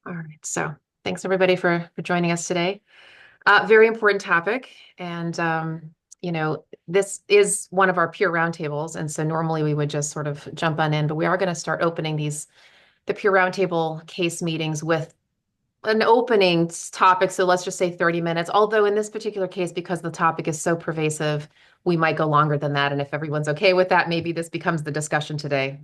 All right. So thanks everybody for joining us today. Very important topic. And, this is one of our peer roundtables. And so normally we would just sort of jump on in, but we are going to start opening the peer roundtable case meetings with an opening topic. So let's just say 30 minutes. Although in this particular case, because the topic is so pervasive, we might go longer than that. And if everyone's okay with that, maybe this becomes the discussion today.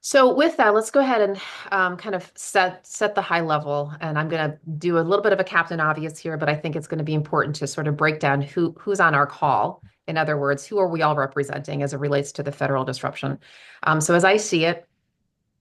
So with that, let's go ahead and kind of set the high level. And I'm going to do a little bit of a Captain Obvious here, but I think it's going to be important to sort of break down who's on our call. In other words, who are we all representing as it relates to the federal disruption? So as I see it,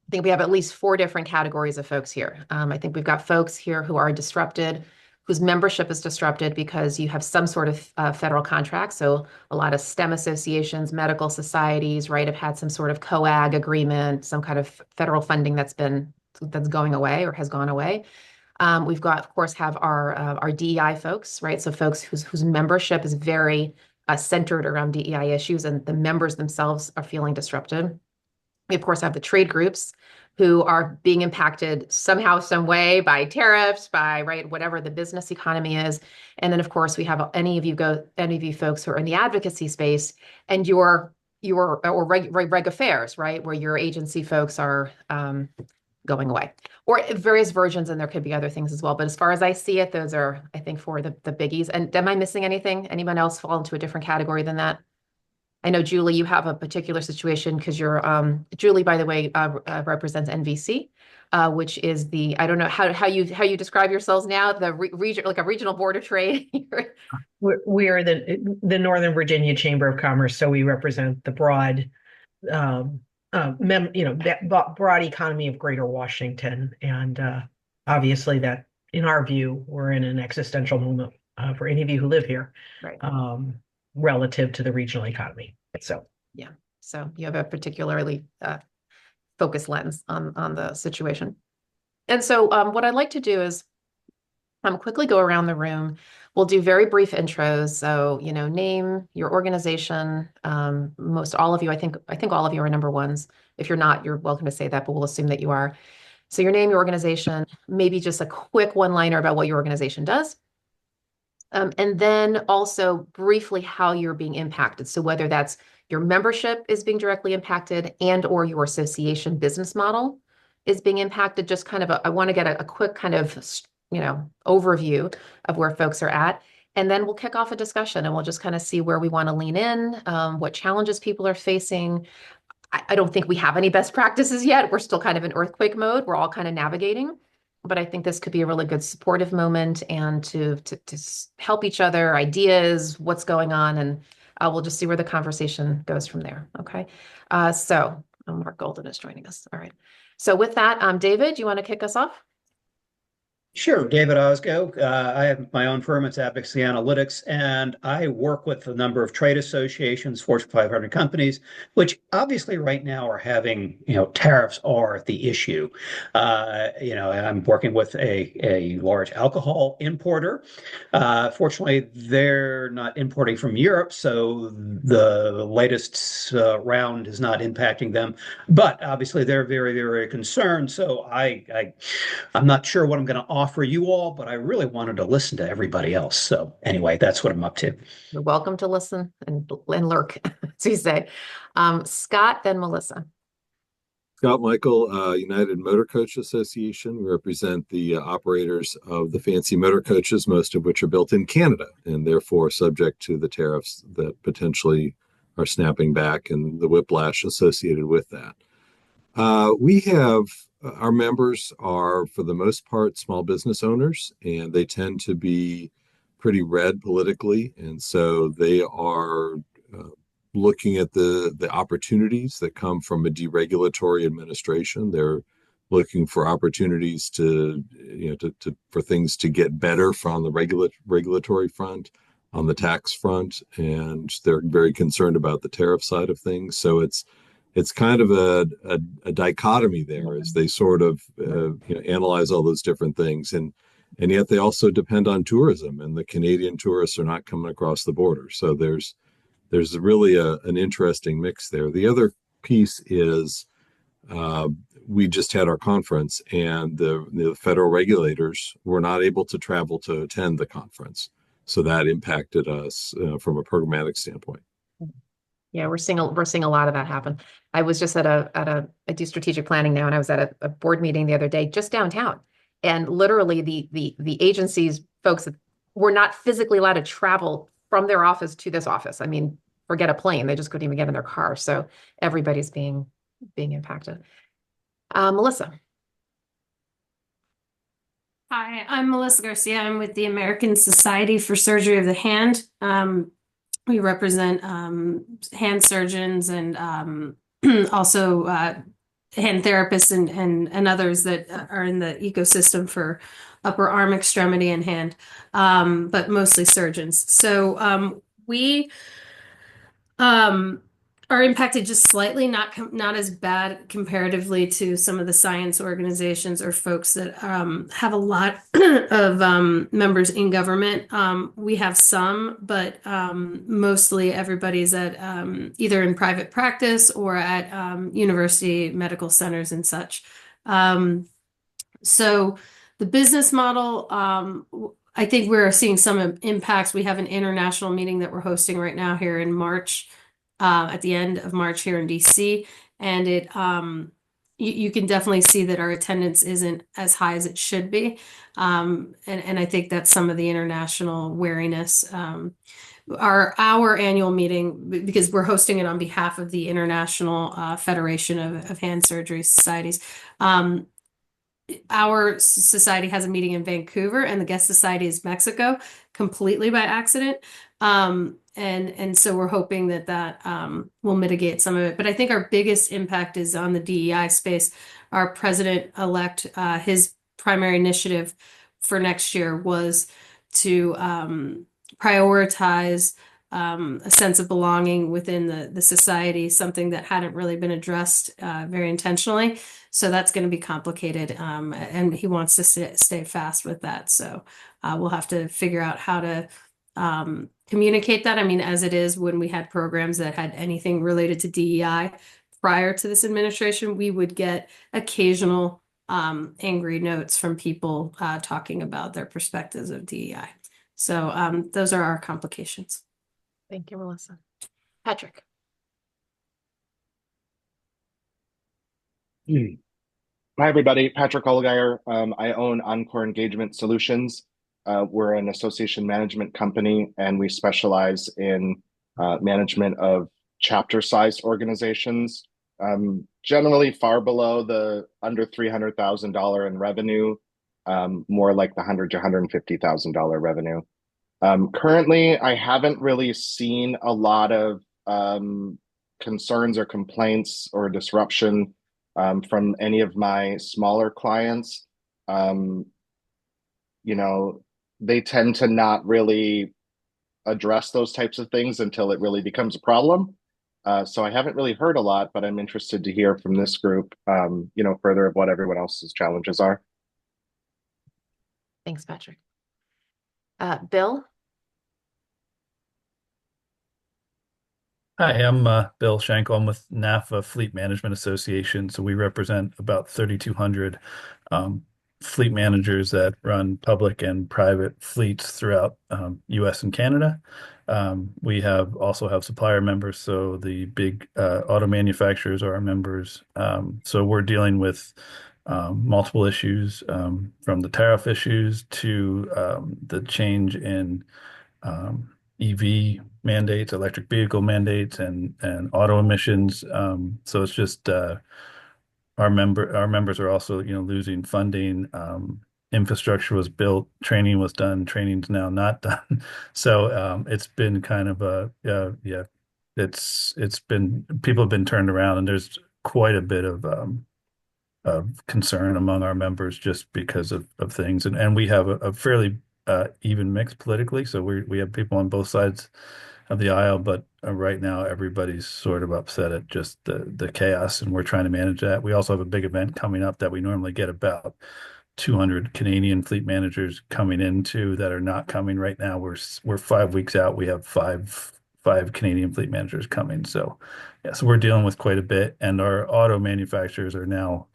I think we have at least four different categories of folks here. I think we've got folks here who are disrupted, whose membership is disrupted because you have some sort of federal contract. So a lot of STEM associations, medical societies, right, have had some sort of COAG agreement, some kind of federal funding that's going away or has gone away. We've got, of course, have our DEI folks, right? So folks whose membership is very centered around DEI issues, and the members themselves are feeling disrupted. We, of course, have the trade groups who are being impacted somehow, some way by tariffs, by right, whatever the business economy is. And then, of course, we have any of you folks who are in the advocacy space and or reg affairs, right, where your agency folks are going away, or various versions, and there could be other things as well. But as far as I see it, those are, I think, for the biggies. And am I missing anything? Anyone else fall into a different category than that? I know, Julie, you have a particular situation because Julie, by the way, represents NVC, which is I don't know how you describe yourselves now, the region, like a regional board of trade. We are the Northern Virginia Chamber of Commerce, so we represent the broad, that broad economy of Greater Washington, and obviously that, in our view, we're in an existential moment for any of you who live here, Right. Relative to the regional economy. So yeah, so you have a particularly focused lens on the situation. And so what I'd like to do is quickly go around the room. We'll do very brief intros. So, name, your organization. Most all of you, I think all of you are number ones. If you're not, you're welcome to say that, but we'll assume that you are. So your name, your organization, maybe just a quick one-liner about what your organization does. And then also briefly how you're being impacted. So whether that's your membership is being directly impacted and or your association business model is being impacted, just kind of I want to get a quick kind of, overview of where folks are at. And then we'll kick off a discussion and we'll just kind of see where we want to lean in, what challenges people are facing. I don't think we have any best practices yet. We're still kind of in earthquake mode. We're all kind of navigating. But I think this could be a really good supportive moment and to help each other, ideas, what's going on, and we'll just see where the conversation goes from there. Okay. So Mark Golden is joining us. All right. So with that, David, you want to kick us off? Sure, David Osgo. I have my own firm, it's Advocacy Analytics, and I work with a number of trade associations, Fortune 500 companies, which obviously right now are having, tariffs are the issue. And I'm working with a large alcohol importer. Fortunately, they're not importing from Europe, so the latest round is not impacting them. But obviously, they're very, very concerned. So I'm not sure what I'm going to offer you all, but I really wanted to listen to everybody else. So anyway, that's what I'm up to. You're welcome to listen and lurk, as you say. Scott, then Melissa. Scott Michael, United Motor Coach Association. We represent the operators of the fancy motor coaches, most of which are built in Canada and therefore subject to the tariffs that potentially are snapping back and the whiplash associated with that. We have our members are, for the most part, small business owners, and they tend to be pretty red politically. And so they are looking at the opportunities that come from a deregulatory administration. They're looking for opportunities for things to get better from the regulatory front, on the tax front, and they're very concerned about the tariff side of things. So it's kind of a dichotomy there as they sort of analyze all those different things, and yet they also depend on tourism, and the Canadian tourists are not coming across the border. So there's really an interesting mix there. The other piece is we just had our conference, and the federal regulators were not able to travel to attend the conference. So that impacted us from a programmatic standpoint. Yeah, we're seeing a lot of that happen. I was just I do strategic planning now, and I was at a board meeting the other day just downtown, and literally the agency's folks were not physically allowed to travel from their office to this office. I mean, forget a plane; they just couldn't even get in their car. So everybody's being impacted. Melissa. Hi, I'm Melissa Garcia. I'm with the American Society for Surgery of the Hand. We represent hand surgeons and also hand therapists and others that are in the ecosystem for upper arm extremity and hand, but mostly surgeons. So we are impacted just slightly, not as bad comparatively to some of the science organizations or folks that have a lot of members in government. We have some, but mostly everybody's at either in private practice or at university medical centers and such. So the business model, I think we're seeing some impacts. We have an international meeting that we're hosting right now here in March, at the end of March here in DC, and you can definitely see that our attendance isn't as high as it should be, and I think that's some of the international wariness. Our annual meeting, because we're hosting it on behalf of the International Federation of Hand Surgery Societies. Our society has a meeting in Vancouver, and the guest society is Mexico, completely by accident. And so we're hoping that will mitigate some of it. But I think our biggest impact is on the DEI space. Our president-elect, his primary initiative for next year was to prioritize a sense of belonging within the society, something that hadn't really been addressed very intentionally. So that's going to be complicated, and he wants to stay fast with that. So we'll have to figure out how to communicate that. I mean, as it is, when we had programs that had anything related to DEI prior to this administration, we would get occasional angry notes from people talking about their perspectives of DEI. So those are our complications. Thank you, Melissa. Patrick. Hi, everybody. Patrick Olgeyer. I own Encore Engagement Solutions. We're an association management company, and we specialize in management of chapter-sized organizations, generally far below the under $300,000 in revenue, more like the $100,000 to $150,000 revenue. Currently, I haven't really seen a lot of concerns or complaints or disruption from any of my smaller clients. They tend to not really address those types of things until it really becomes a problem. So I haven't really heard a lot, but I'm interested to hear from this group, further of what everyone else's challenges are. Thanks, Patrick. Bill? Hi, I'm Bill Schenkel. I'm with NAFA Fleet Management Association. So we represent about 3,200 fleet managers that run public and private fleets throughout US and Canada. We also have supplier members, so the big auto manufacturers are our members. So we're dealing with multiple issues, from the tariff issues to the change in EV mandates, electric vehicle mandates, and auto emissions. So it's just our members are also losing funding. Infrastructure was built, training was done, training's now not done. So it's been kind of it's been, people have been turned around, and there's quite a bit of concern among our members just because of things, and we have a fairly even mix politically. So we have people on both sides of the aisle, but right now everybody's sort of upset at just the chaos, and we're trying to manage that. We also have a big event coming up that we normally get about 200 Canadian fleet managers coming into that are not coming right now. We're 5 weeks out. We have five Canadian fleet managers coming. So yeah, so we're dealing with quite a bit, and our auto manufacturers are now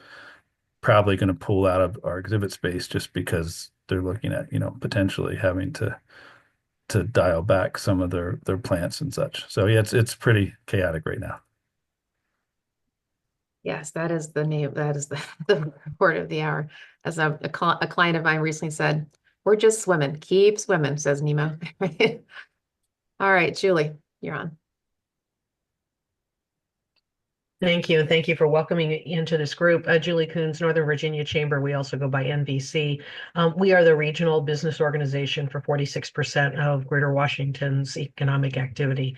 probably going to pull out of our exhibit space just because they're looking at, potentially having to dial back some of their plants and such. So yeah, it's pretty chaotic right now. Yes, that is the name. That is the, the word of the hour. As a client of mine recently said, we're just swimming. Keep swimming, says Nemo. All right, Julie, you're on. Thank you. And thank you for welcoming me into this group. Julie Coons, Northern Virginia Chamber. We also go by NVC. We are the regional business organization for 46% of Greater Washington's economic activity.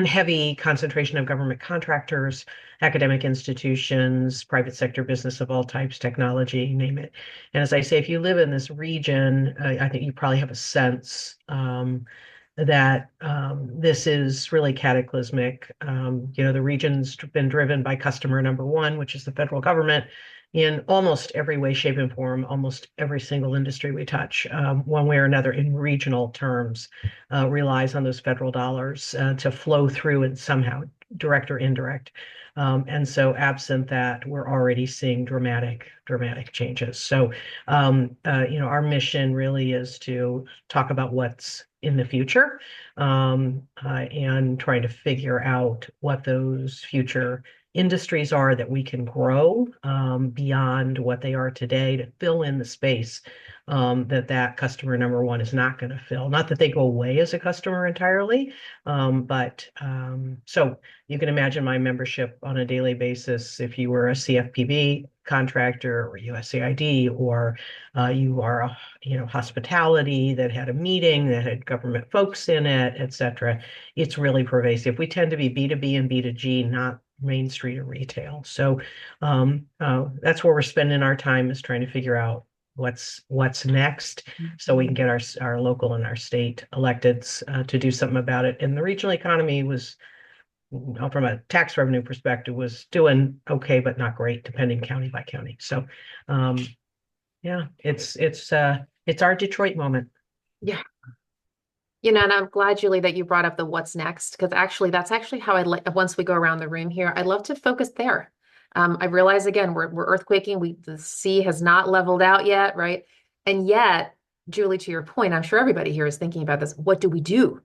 Heavy concentration of government contractors, academic institutions, private sector business of all types, technology, name it. And as I say, if you live in this region, I think you probably have a sense that this is really cataclysmic. The region's been driven by customer number one, which is the federal government, in almost every way, shape, and form, almost every single industry we touch, one way or another, in regional terms, relies on those federal dollars to flow through and somehow, direct or indirect. And so absent that, we're already seeing dramatic changes. So, our mission really is to talk about what's in the future and trying to figure out what those future industries are that we can grow beyond what they are today to fill in the space that customer number one is not going to fill. Not that they go away as a customer entirely, but so you can imagine my membership on a daily basis if you were a CFPB contractor or USAID, or you are hospitality that had a meeting that had government folks in it, et cetera. It's really pervasive. We tend to be B2B and B2G, not Main Street or retail. So that's where we're spending our time, is trying to figure out what's next, so we can get our local and our state electeds to do something about it. And the regional economy was, from a tax revenue perspective, was doing okay, but not great, depending county by county. So yeah, it's our Detroit moment. Yeah. And I'm glad, Julie, that you brought up the what's next, because that's actually how I'd like, once we go around the room here, I'd love to focus there. I realize, again, we're earthquaking. The sea has not leveled out yet, right? And yet, Julie, to your point, I'm sure everybody here is thinking about this. What do we do?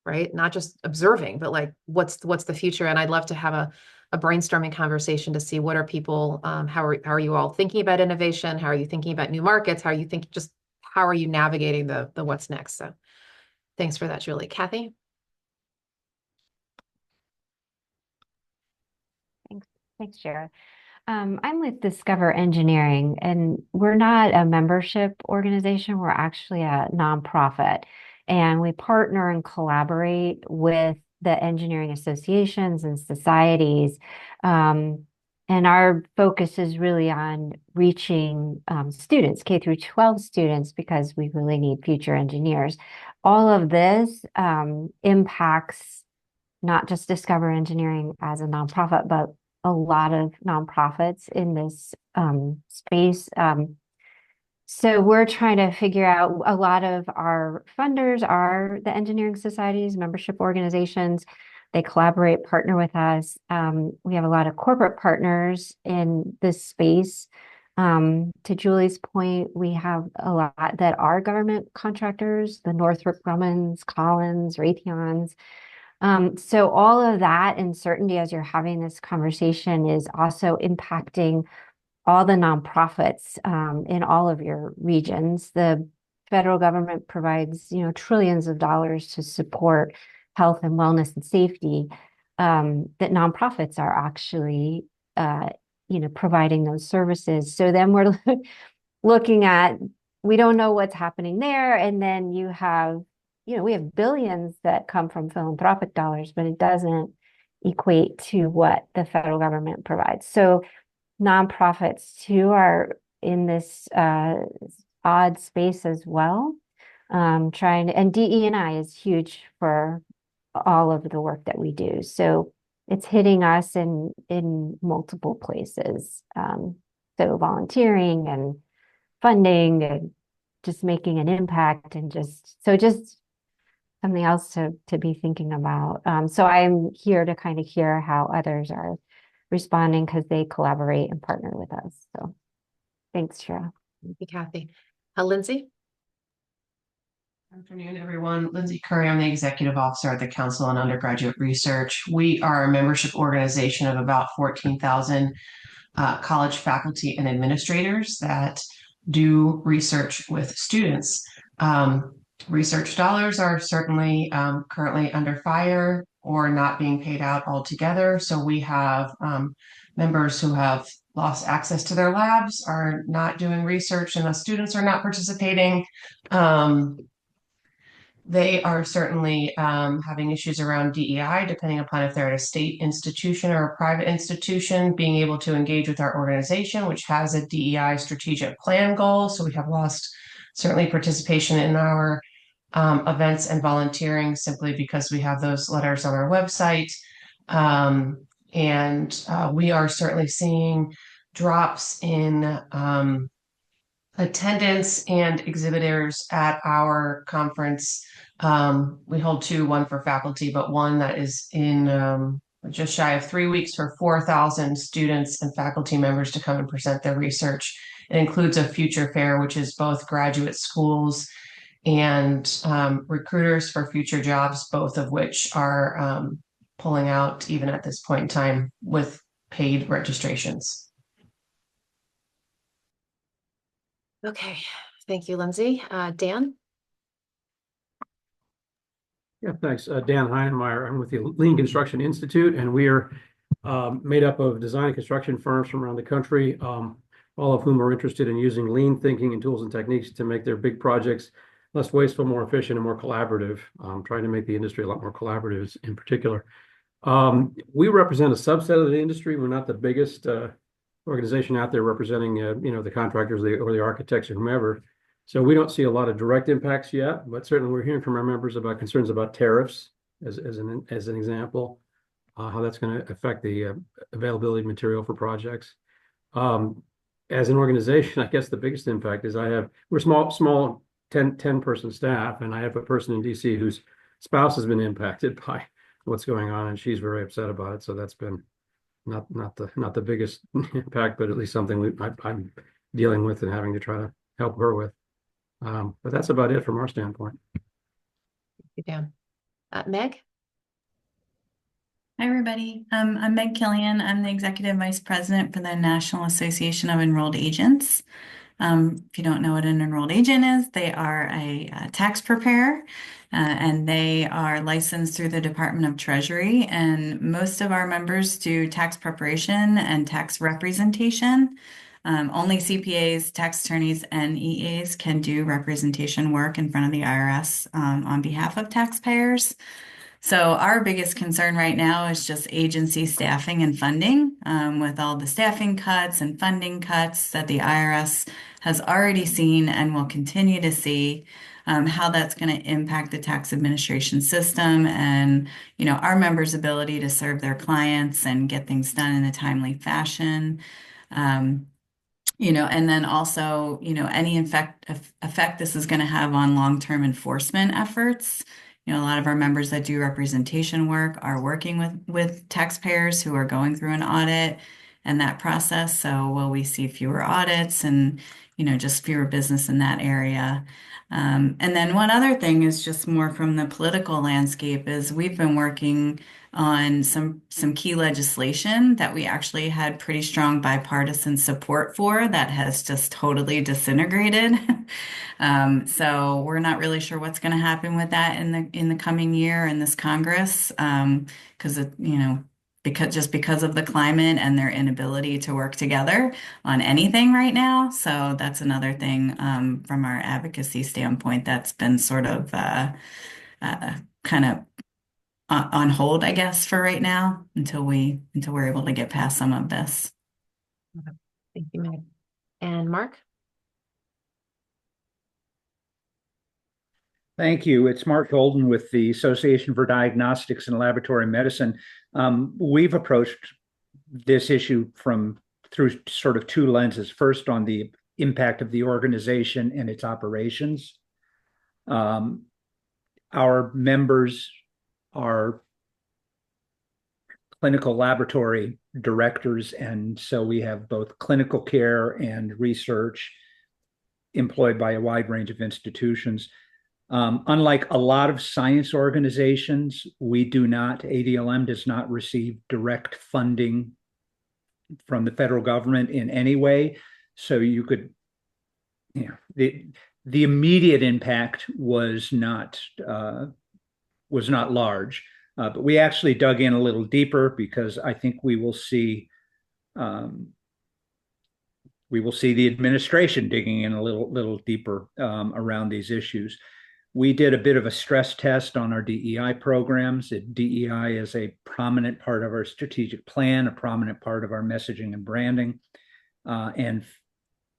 Right? Not just observing, but like, what's the future? And I'd love to have a brainstorming conversation to see what are people, how are you all thinking about innovation? How are you thinking about new markets? How are you navigating the what's next? So thanks for that, Julie. Kathy? Thanks, Jared. I'm with Discover Engineering, and we're not a membership organization. We're actually a nonprofit, and we partner and collaborate with the engineering associations and societies. And our focus is really on reaching students, K through 12 students, because we really need future engineers. All of this impacts not just Discover Engineering as a nonprofit, but a lot of nonprofits in this space. So we're trying to figure out, a lot of our funders are the engineering societies, membership organizations. They collaborate, partner with us. We have a lot of corporate partners in this space. To Julie's point, we have a lot that are government contractors, the Northrop Grummons, Collins, Raytheons. So all of that uncertainty as you're having this conversation is also impacting all the nonprofits in all of your regions. The federal government provides, trillions of dollars to support health and wellness and safety, that nonprofits are actually, providing those services. So then we're looking at, we don't know what's happening there. And then you have, we have billions that come from philanthropic dollars, but it doesn't equate to what the federal government provides. So nonprofits too are in this odd space as well, and DE&I is huge for all of the work that we do. So it's hitting us in multiple places. So volunteering and funding and just making an impact, and just something else to be thinking about. So I'm here to kind of hear how others are responding because they collaborate and partner with us. So thanks, Shira. Thank you, Kathy. Lindsay? Good afternoon, everyone. Lindsay Curry. I'm the Executive Officer at the Council on Undergraduate Research. We are a membership organization of about 14,000 college faculty and administrators that do research with students. Research dollars are certainly currently under fire or not being paid out altogether. So we have members who have lost access to their labs, are not doing research, and the students are not participating. They are certainly having issues around DEI, depending upon if they're at a state institution or a private institution, being able to engage with our organization, which has a DEI strategic plan goal. So we have lost certainly participation in our events and volunteering simply because we have those letters on our website. We are certainly seeing drops in attendance and exhibitors at our conference. We hold two, one for faculty, but one that is in just shy of 3 weeks for 4,000 students and faculty members to come and present their research. It includes a future fair, which is both graduate schools and recruiters for future jobs, both of which are pulling out even at this point in time with paid registrations. Okay, thank you, Lindsay. Dan? Yeah, thanks. Dan Heinemeier. I'm with the Lean Construction Institute, and we are made up of design and construction firms from around the country, all of whom are interested in using lean thinking and tools and techniques to make their big projects less wasteful, more efficient, and more collaborative, trying to make the industry a lot more collaborative in particular. We represent a subset of the industry. We're not the biggest organization out there representing, the contractors or the architects or whomever. So we don't see a lot of direct impacts yet, but certainly we're hearing from our members about concerns about tariffs as an example, how that's going to affect the availability of material for projects. As an organization, I guess the biggest impact is we're small 10 person staff, and I have a person in DC whose spouse has been impacted by what's going on, and she's very upset about it. So that's been not the biggest impact, but at least something I'm dealing with and having to try to help her with. But that's about it from our standpoint. Thank you, Dan. Meg? Hi, everybody. I'm Meg Killian. I'm the Executive Vice President for the National Association of Enrolled Agents. If you don't know what an enrolled agent is, they are a tax preparer, and they are licensed through the Department of Treasury. And most of our members do tax preparation and tax representation. Only CPAs, tax attorneys, and EAs can do representation work in front of the IRS on behalf of taxpayers. So our biggest concern right now is just agency staffing and funding, with all the staffing cuts and funding cuts that the IRS has already seen and will continue to see, how that's going to impact the tax administration system and, our members' ability to serve their clients and get things done in a timely fashion. And then also, any effect this is going to have on long-term enforcement efforts. A lot of our members that do representation work are working with taxpayers who are going through an audit and that process. So will we see fewer audits and, just fewer business in that area? And then one other thing is just more from the political landscape is we've been working on some key legislation that we actually had pretty strong bipartisan support for that has just totally disintegrated. So we're not really sure what's going to happen with that in the coming year in this Congress, because because of the climate and their inability to work together on anything right now. So that's another thing from our advocacy standpoint that's been sort of kind of on hold, I guess, for right now until we're able to get past some of this. Okay. Thank you, Meg. And Mark? Thank you. It's Mark Golden with the Association for Diagnostics and Laboratory Medicine. We've approached this issue through sort of two lenses. First, on the impact of the organization and its operations. Our members are clinical laboratory directors, and so we have both clinical care and research employed by a wide range of institutions. Unlike a lot of science organizations, ADLM does not receive direct funding from the federal government in any way. So you could, the immediate impact was not large, but we actually dug in a little deeper because I think we will see the administration digging in a little deeper around these issues. We did a bit of a stress test on our DEI programs. DEI is a prominent part of our strategic plan, a prominent part of our messaging and branding, and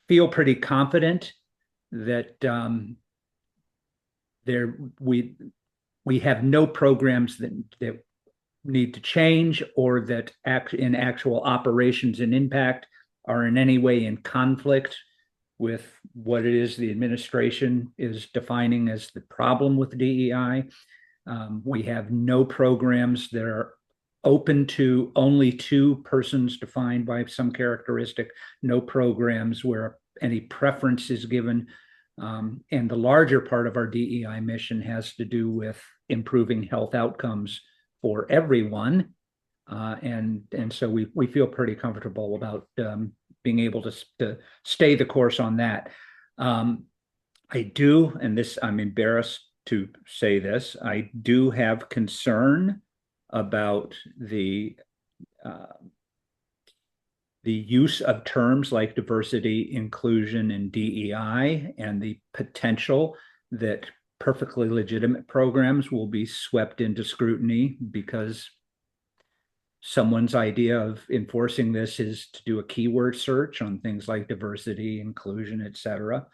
feel pretty confident that we have no programs that need to change or that in actual operations and impact are in any way in conflict with what it is the administration is defining as the problem with DEI. We have no programs that are open to only 2 persons defined by some characteristic, no programs where any preference is given. And the larger part of our DEI mission has to do with improving health outcomes for everyone. And so we feel pretty comfortable about being able to stay the course on that. I do, and this, I'm embarrassed to say this, I do have concern about the use of terms like diversity, inclusion, and DEI, and the potential that perfectly legitimate programs will be swept into scrutiny because someone's idea of enforcing this is to do a keyword search on things like diversity, inclusion, et cetera.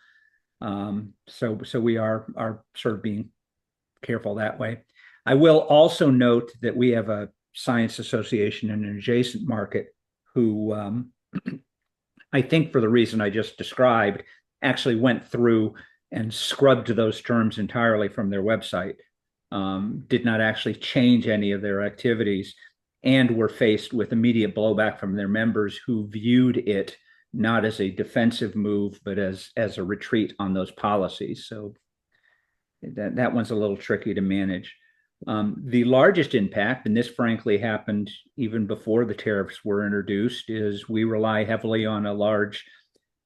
So we are sort of being careful that way. I will also note that we have a science association in an adjacent market who I think for the reason I just described, actually went through and scrubbed those terms entirely from their website, did not actually change any of their activities, and were faced with immediate blowback from their members who viewed it not as a defensive move, but as a retreat on those policies. So that one's a little tricky to manage. The largest impact, and this frankly happened even before the tariffs were introduced, is we rely heavily on a large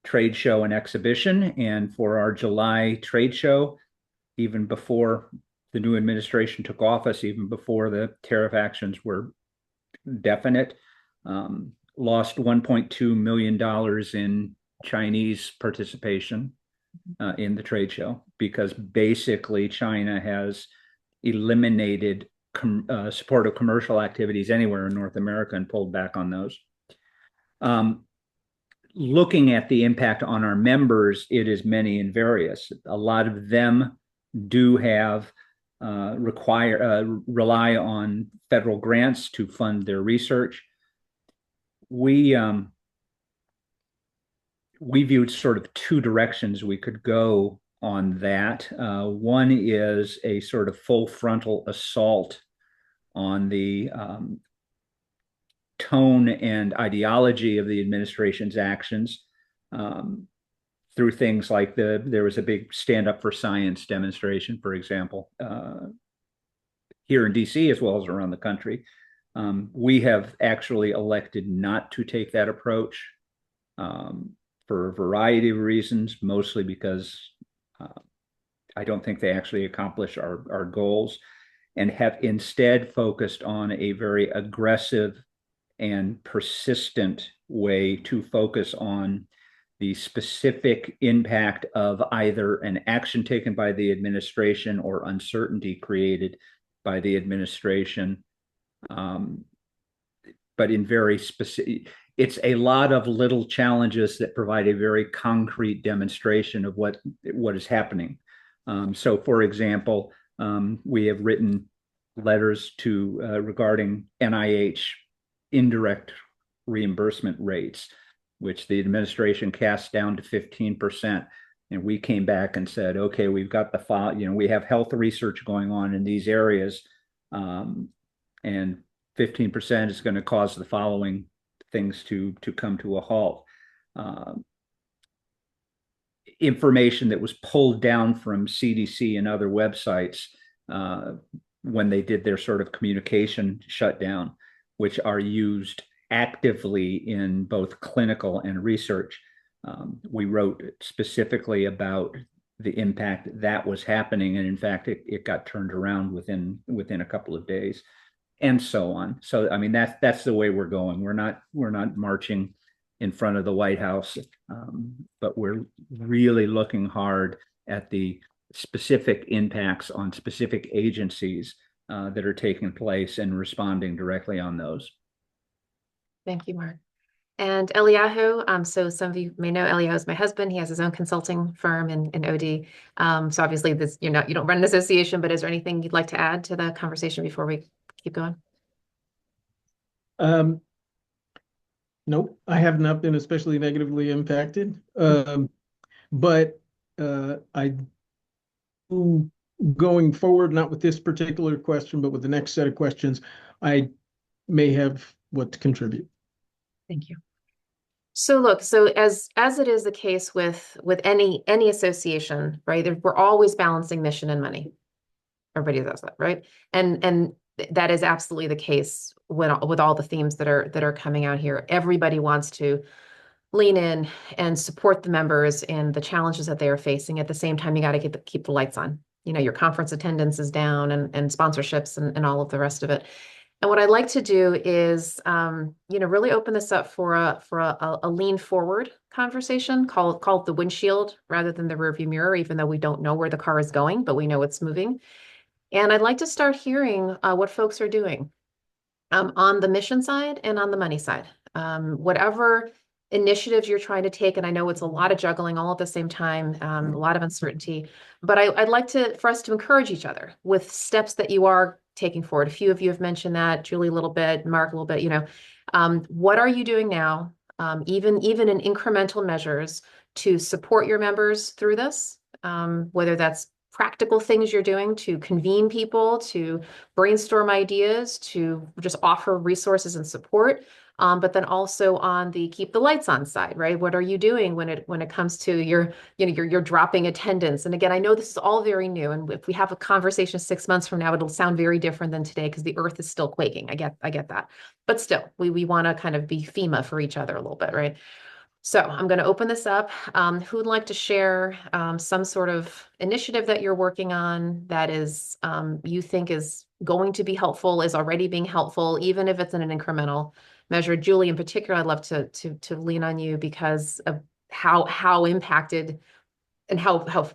trade show and exhibition. And for our July trade show, even before the new administration took office, even before the tariff actions were definite, lost $1.2 million in Chinese participation in the trade show because basically China has eliminated support of commercial activities anywhere in North America and pulled back on those. Looking at the impact on our members, it is many and various. A lot of them do have rely on federal grants to fund their research. We viewed sort of 2 directions we could go on that. One is a sort of full frontal assault on the tone and ideology of the administration's actions through things like there was a big Stand Up for Science demonstration, for example, here in DC as well as around the country. We have actually elected not to take that approach for a variety of reasons, mostly because I don't think they actually accomplish our goals, and have instead focused on a very aggressive and persistent way to focus on the specific impact of either an action taken by the administration or uncertainty created by the administration. But in very specific, it's a lot of little challenges that provide a very concrete demonstration of what is happening. So, for example, we have written letters regarding NIH indirect reimbursement rates, which the administration cast down to 15%. And we came back and said, okay, we've got the file, we have health research going on in these areas. And 15% is going to cause the following things to come to a halt. Information that was pulled down from CDC and other websites when they did their sort of communication shutdown, which are used actively in both clinical and research. We wrote specifically about the impact that was happening, and in fact, it got turned around within a couple of days, and so on. So, I mean, that's the way we're going. We're not marching in front of the White House, but we're really looking hard at the specific impacts on specific agencies that are taking place and responding directly on those. Thank you, Mark. And Eliyahu, so some of you may know Eliyahu is my husband. He has his own consulting firm in OD. So obviously this, you don't run an association, but is there anything you'd like to add to the conversation before we keep going? Nope, I have not been especially negatively impacted. But I going forward, not with this particular question, but with the next set of questions, I may have what to contribute. Thank you. So look, so as it is the case with any association, right? We're always balancing mission and money. Everybody does that, right? And that is absolutely the case with all the themes that are coming out here. Everybody wants to lean in and support the members in the challenges that they are facing. At the same time, you got to keep the lights on. Your conference attendance is down and sponsorships and all of the rest of it. And what I'd like to do is, really open this up for a lean forward conversation, call it the windshield rather than the rearview mirror, even though we don't know where the car is going, but we know it's moving. And I'd like to start hearing what folks are doing on the mission side and on the money side. Whatever initiatives you're trying to take, and I know it's a lot of juggling all at the same time, a lot of uncertainty, but I'd like for us to encourage each other with steps that you are taking forward. A few of you have mentioned that, Julie a little bit, Mark a little bit, what are you doing now, even in incremental measures to support your members through this, whether that's practical things you're doing to convene people, to brainstorm ideas, to just offer resources and support, but then also on the keep the lights on side, right? What are you doing when it comes to your dropping attendance? And again, I know this is all very new, and if we have a conversation 6 months from now, it'll sound very different than today because the earth is still quaking. I get that, but still, we want to kind of be FEMA for each other a little bit, right? So I'm going to open this up. Who'd like to share some sort of initiative that you're working on that is you think is going to be helpful, is already being helpful, even if it's in an incremental measure? Julie, in particular, I'd love to lean on you because of how impacted and how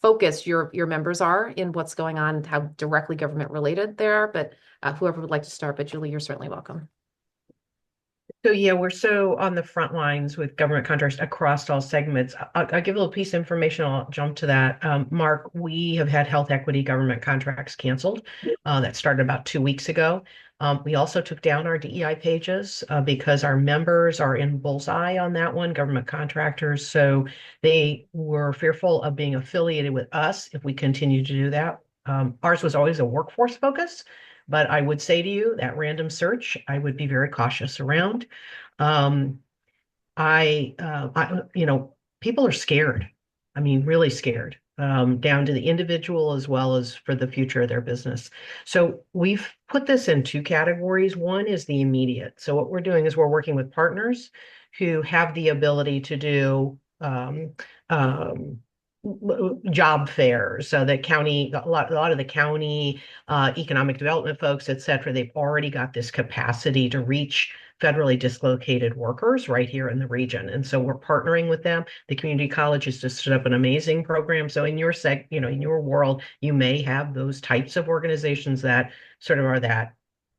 focused your members are in what's going on, how directly government related they are. But whoever would like to start, but Julie, you're certainly welcome. So yeah, we're so on the front lines with government contracts across all segments. I'll give a little piece of information. I'll jump to that. Mark, we have had health equity government contracts canceled. That started about 2 weeks ago. We also took down our DEI pages because our members are in bullseye on that one, government contractors. So they were fearful of being affiliated with us if we continue to do that. Ours was always a workforce focus. But I would say to you that random search, I would be very cautious around. People are scared. I mean, really scared, down to the individual as well as for the future of their business. So we've put this in 2 categories. One is the immediate. So what we're doing is we're working with partners who have the ability to do job fairs. So the county, a lot of the county economic development folks, et cetera, they've already got this capacity to reach federally dislocated workers right here in the region. And so we're partnering with them. The community college has just stood up an amazing program. So in your in your world, you may have those types of organizations that sort of are that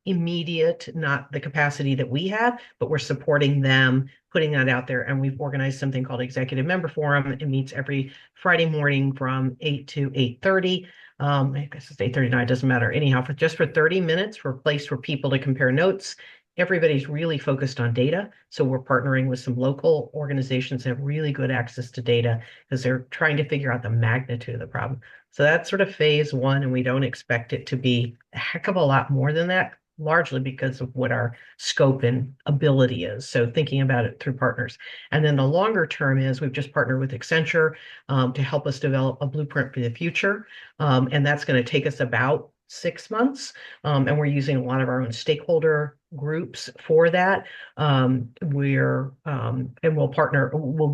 immediate, not the capacity that we have, but we're supporting them, putting that out there. And we've organized something called Executive Member Forum. It meets every Friday morning from 8 to 8:30. I guess it's 8:30 now, it doesn't matter. Anyhow, just for 30 minutes, for a place for people to compare notes. Everybody's really focused on data. So we're partnering with some local organizations that have really good access to data because they're trying to figure out the magnitude of the problem. So that's sort of phase 1, and we don't expect it to be a heck of a lot more than that largely because of what our scope and ability is. So thinking about it through partners. And then the longer term is we've just partnered with Accenture to help us develop a blueprint for the future. And that's going to take us about 6 months. And we're using a lot of our own stakeholder groups for that. And we'll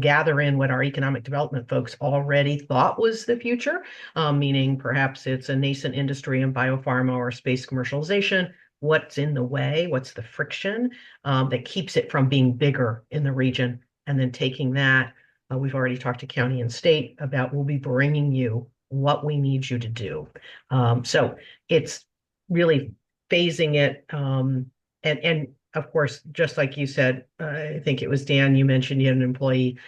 gather in what our economic development folks already thought was the future, meaning perhaps it's a nascent industry in biopharma or space commercialization. What's in the way? What's the friction that keeps it from being bigger in the region? And then taking that, we've already talked to county and state about, we'll be bringing you what we need you to do. So it's really phasing it. And of course, just like you said, I think it was Dan, you mentioned you had an employee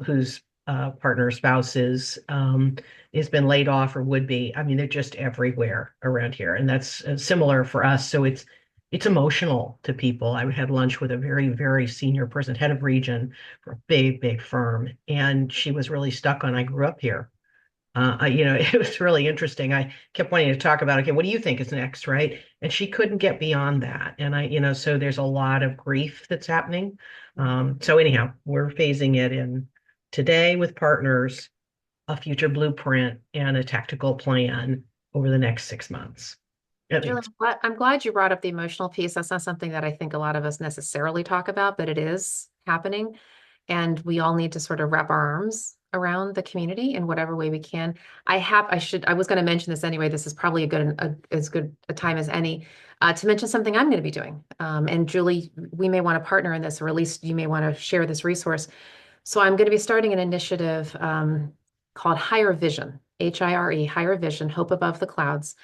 whose partner or spouse has been laid off or would be. I mean, they're just everywhere around here. And that's similar for us. So it's emotional to people. I had lunch with a very, very senior person, head of region for a big, big firm. And she was really stuck on, I grew up here. It was really interesting. I kept wanting to talk about, okay, what do you think is next, right? And she couldn't get beyond that. And so there's a lot of grief that's happening. So anyhow, we're phasing it in today with partners, a future blueprint, and a tactical plan over the next 6 months. Julie, I'm glad you brought up the emotional piece. That's not something that I think a lot of us necessarily talk about, but it is happening. And we all need to sort of wrap our arms around the community in whatever way we can. I was going to mention this anyway. This is probably as good a time as any to mention something I'm going to be doing. And Julie, we may want to partner in this, or at least you may want to share this resource. So I'm going to be starting an initiative called Higher Vision, HIRE, Higher Vision, Hope Above the Clouds.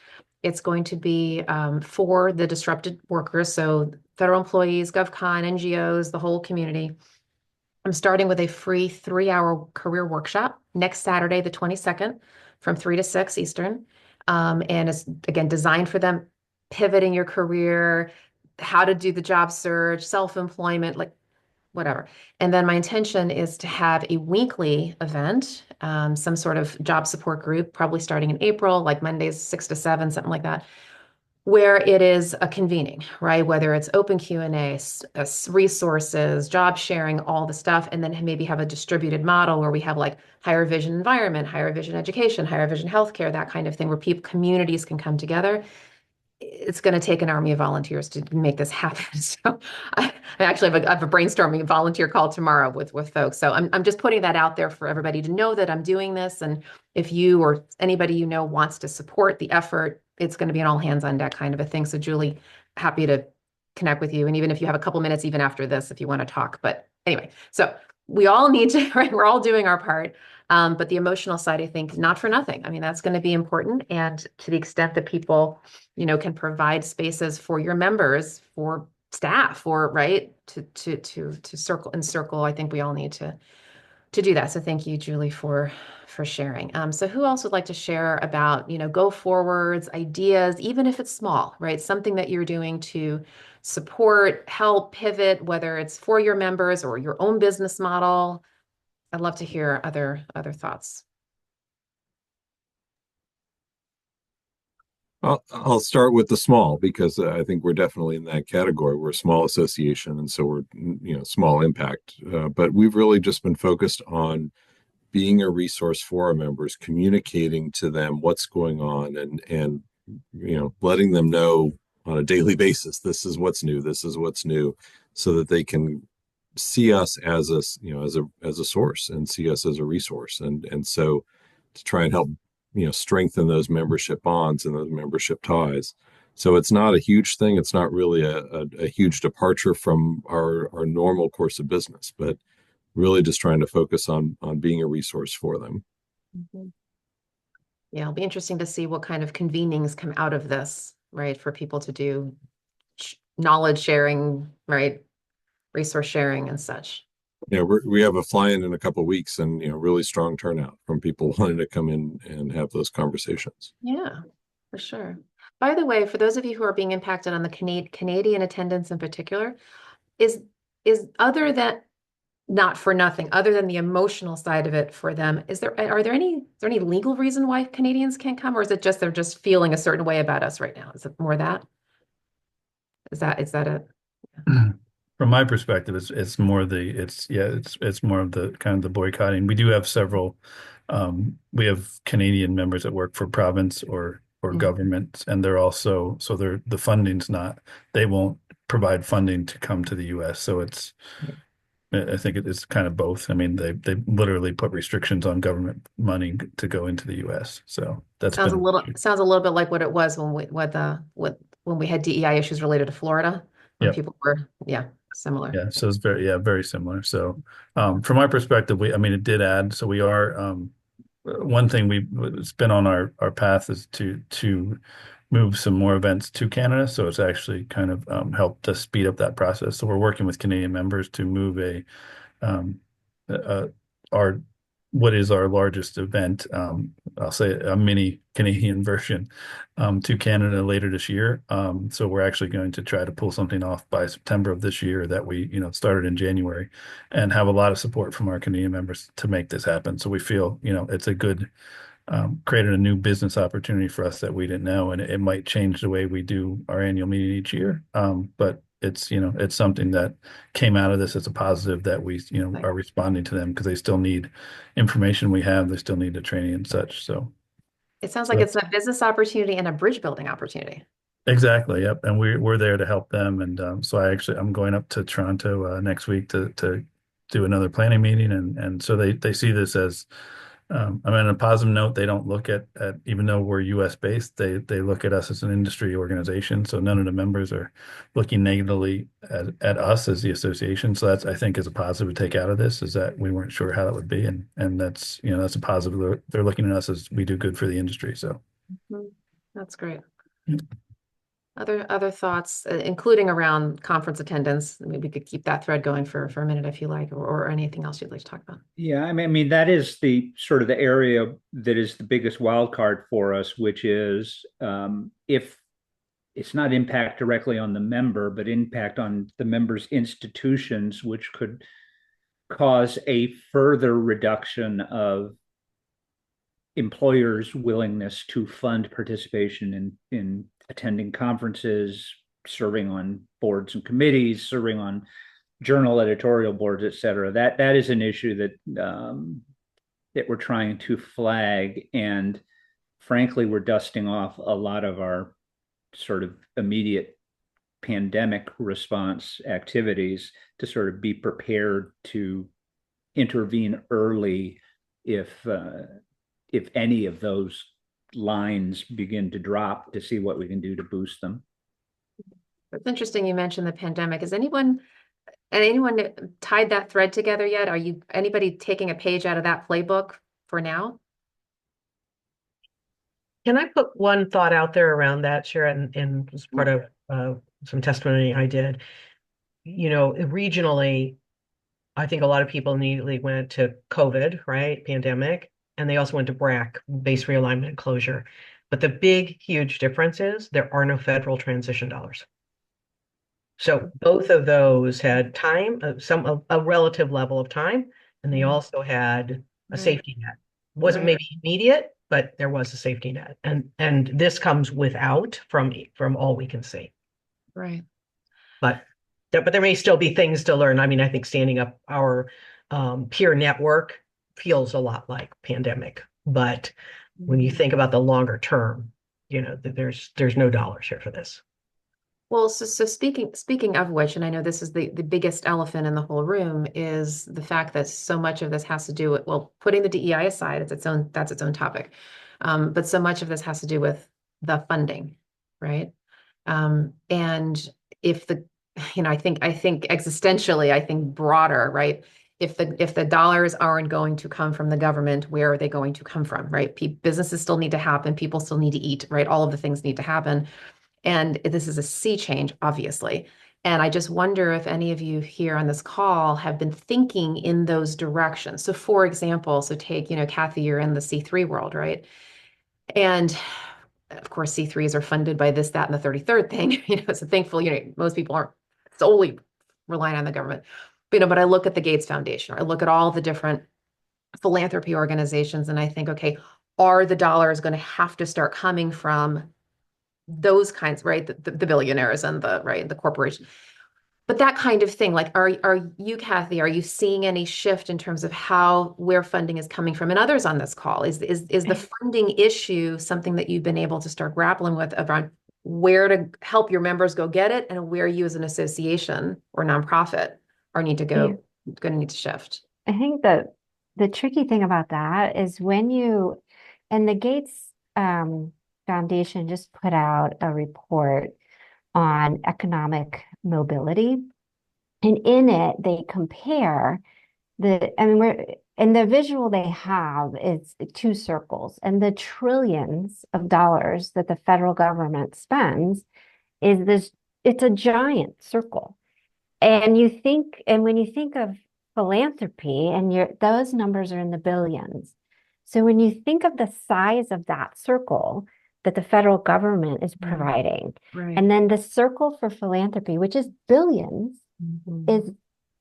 It's going to be for the disrupted workers, so federal employees, GovCon, NGOs, the whole community. I'm starting with a free 3-hour career workshop next Saturday, the 22nd, from 3 to 6 Eastern. And it's, again, designed for them, pivoting your career, how to do the job search, self-employment, like whatever. And then my intention is to have a weekly event, some sort of job support group, probably starting in April, like Mondays, 6 to 7, something like that, where it is a convening, right? Whether it's open Q&A, resources, job sharing, all the stuff, and then maybe have a distributed model where we have like higher vision environment, higher vision education, higher vision healthcare, that kind of thing, where communities can come together. It's going to take an army of volunteers to make this happen. So I actually have a brainstorming volunteer call tomorrow with folks. So I'm just putting that out there for everybody to know that I'm doing this. And if you or anybody you know wants to support the effort, it's going to be an all hands on deck kind of a thing. So Julie, happy to connect with you. And even if you have a couple minutes, even after this, if you want to talk. But anyway, so we all need to, right? We're all doing our part. But the emotional side, I think, not for nothing. I mean, that's going to be important. And to the extent that people, can provide spaces for your members, for staff, or right to circle. I think we all need to do that. So thank you, Julie, for sharing. So who else would like to share about, go forwards, ideas, even if it's small, right? Something that you're doing to support, help, pivot, whether it's for your members or your own business model. I'd love to hear other thoughts. I'll start with the small because I think we're definitely in that category. We're a small association, and so we're small impact. But we've really just been focused on being a resource for our members, communicating to them what's going on, and letting them know on a daily basis this is what's new, so that they can see us as a source and see us as a resource, and so to try and help strengthen those membership bonds and those membership ties. So it's not a huge thing. It's not really a huge departure from our normal course of business, but really just trying to focus on being a resource for them. Mm-hmm. Yeah, it'll be interesting to see what kind of convenings come out of this, right? For people to do knowledge sharing, right? Resource sharing and such. Yeah, we have a fly-in a couple of weeks, and really strong turnout from people wanting to come in and have those conversations. Yeah, for sure. By the way, for those of you who are being impacted on the Canadian attendance in particular, is other than not for nothing, other than the emotional side of it for them, is there any legal reason why Canadians can't come, or is it just they're just feeling a certain way about us right now? Is it more that? Is that a From my perspective, it's more the it's more of the kind of the boycotting. We do have several we have Canadian members that work for province or Mhm. governments, and they're also so they're the funding's not they won't provide funding to come to the US. So it's I think it's kind of both. I mean, they literally put restrictions on government money to go into the US. So that's sounds a been little sounds a little bit like what it was when when we had DEI issues related to Florida when yep. people were similar. Yeah, so it's very similar. So from my perspective, I mean, it did add. So we are one thing it's been on our path is to move some more events to Canada. So it's actually kind of helped us speed up that process. So we're working with Canadian members to move um, uh, our what is our largest event. I'll say a mini Canadian version to Canada later this year. So we're actually going to try to pull something off by September of this year that we, started in January, and have a lot of support from our Canadian members to make this happen. So we feel, it's a good created a new business opportunity for us that we didn't know, and it might change the way we do our annual meeting each year. But it's something that came out of this as a positive that we, are responding to them because they still need information we have. They still need the training and such. So It sounds like so it's a business opportunity and a bridge building opportunity. exactly, yep. And we're there to help them. And so I'm going up to Toronto next week to do another planning meeting, and so they see this as I mean, on a positive note, they don't look at even though we're U.S. based, they look at us as an industry organization. So none of the members are looking negatively at us as the association. So that's I think is a positive to take out of this is that we weren't sure how that would be, and that's a positive. They're looking at us as we do good for the industry. So Mhm. That's great. Other thoughts, including around conference attendance. Maybe we could keep that thread going for a minute if you like, or anything else you'd like to talk about. Yeah, I mean that is the sort of the area that is the biggest wild card for us, which is if it's not impact directly on the member, but impact on the member's institutions, which could cause a further reduction of employers' willingness to fund participation in attending conferences, serving on boards and committees, serving on journal editorial boards, et cetera. That is an issue that we're trying to flag, and frankly, we're dusting off a lot of our sort of immediate pandemic response activities to sort of be prepared to intervene early if any of those lines begin to drop to see what we can do to boost them. It's interesting you mentioned the pandemic. Has anyone tied that thread together yet? Are you anybody taking a page out of that playbook for now? Can I put one thought out there around that, Sharon, and as part of some testimony I did? Regionally, I think a lot of people immediately went to COVID, right? Pandemic, and they also went to BRAC, base realignment and closure. But the big, huge difference is there are no federal transition dollars. So both of those had time, a relative level of time, and they also had a safety net. Wasn't maybe immediate, but there was a safety net, and this comes without from all we can see. Right. But there may still be things to learn. I mean, I think standing up our peer network feels a lot like pandemic, but when you think about the longer term, there's no dollars here for this. Well, so speaking of which, and I know this is the biggest elephant in the whole room, is the fact that so much of this has to do with, well, putting the DEI aside, that's its own topic. But so much of this has to do with the funding, right? And if I think existentially, I think broader, right? If the dollars aren't going to come from the government, where are they going to come from, right? Businesses still need to happen, people still need to eat, right? All of the things need to happen. And this is a sea change, obviously. And I just wonder if any of you here on this call have been thinking in those directions. So for example, take, Kathy, you're in the C3 world, right? And of course, C3s are funded by this, that, and the 33rd thing, so thankfully, most people aren't solely relying on the government. But I look at the Gates Foundation, or I look at all the different philanthropy organizations, and I think, okay, are the dollars going to have to start coming from those kinds, right? The billionaires and the corporation. But that kind of thing, like, are you, Kathy, are you seeing any shift in terms of where funding is coming from? And others on this call, is the funding issue something that you've been able to start grappling with around where to help your members go get it, and where you as an association or nonprofit are going to need to shift? I think the tricky thing about that is and the Gates Foundation just put out a report on economic mobility. And in it, they compare and the visual they have is two circles, and the trillions of dollars that the federal government spends it's a giant circle. And when you think of philanthropy, and those numbers are in the billions. So when you think of the size of that circle that the federal government is providing, Right. and then the circle for philanthropy, which is billions,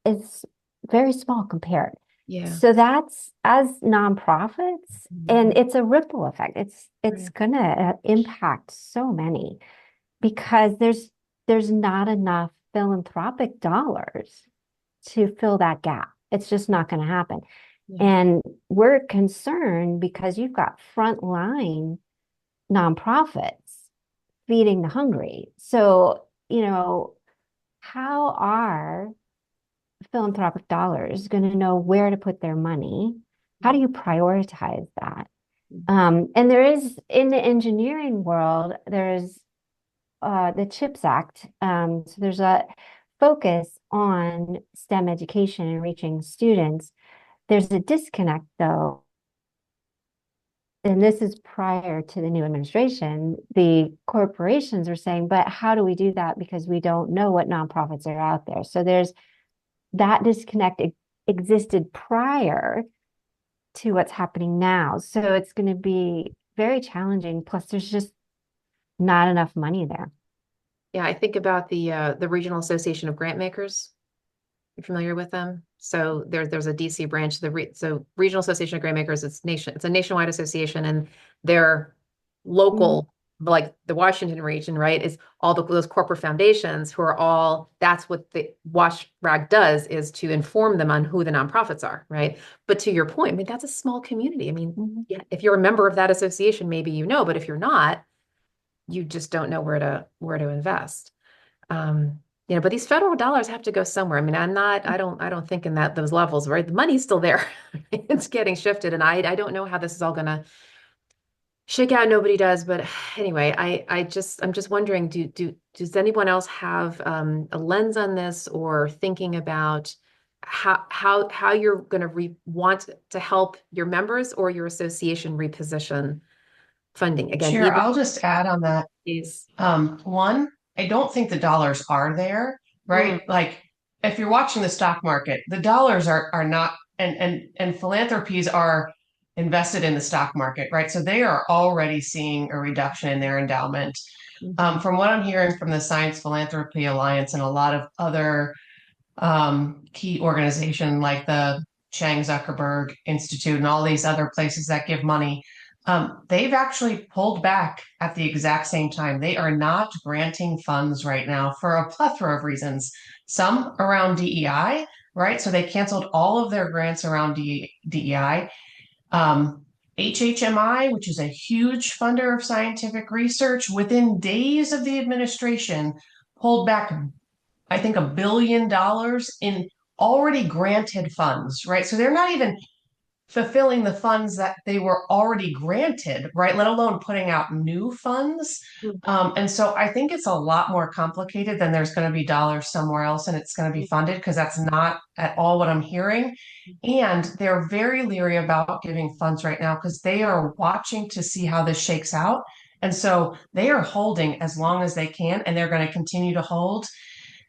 is very small compared. Yeah. So that's as nonprofits, and it's a ripple effect. It's Right. gonna impact so many, because there's not enough philanthropic dollars to fill that gap. It's just not going to happen. Yeah. And we're concerned because you've got frontline nonprofits feeding the hungry. So, how are philanthropic dollars going to know where to put their money? How do you prioritize that? And there is, in the engineering world, there's the CHIPS Act. So there's a focus on STEM education and reaching students. There's a disconnect, though, and this is prior to the new administration. The corporations are saying, but how do we do that? Because we don't know what nonprofits are out there. So there's that disconnect existed prior to what's happening now. So it's going to be very challenging. Plus, there's just not enough money there. Yeah, I think about the Regional Association of Grant Makers. You're familiar with them? So there's a DC branch. So Regional Association of Grant Makers, it's a nationwide association, and they're local, like the Washington region, right? Is all those corporate foundations who are that's what the WashRag does, is to inform them on who the nonprofits are, right? But to your point, I mean, that's a small community. I mean, yeah, if you're a member of that association, maybe but if you're not, you just don't know where to invest. But these federal dollars have to go somewhere. I mean, I don't think in those levels, right? The money's still there. It's getting shifted, and I don't know how this is all gonna shake out. Nobody does, but anyway, I'm just wondering, does anyone else have a lens on this, or thinking about how you're gonna want to help your members or your association reposition funding again? Chair, I'll just add on that. Is One, I don't think the dollars are there, right? Like, if you're watching the stock market, the dollars are not, and philanthropies are invested in the stock market, right? So they are already seeing a reduction in their endowment. From what I'm hearing from the Science Philanthropy Alliance and a lot of other key organizations like the Chang Zuckerberg Institute and all these other places that give money, they've actually pulled back at the exact same time. They are not granting funds right now for a plethora of reasons. Some around DEI, right? So they canceled all of their grants around DEI. HHMI, which is a huge funder of scientific research, within days of the administration, pulled back, I think, $1 billion in already granted funds, right? So they're not even fulfilling the funds that they were already granted, right? Let alone putting out new funds. And so I think it's a lot more complicated than there's going to be dollars somewhere else and it's going to be funded, because that's not at all what I'm hearing. And they're very leery about giving funds right now because they are watching to see how this shakes out. And so they are holding as long as they can, and they're going to continue to hold.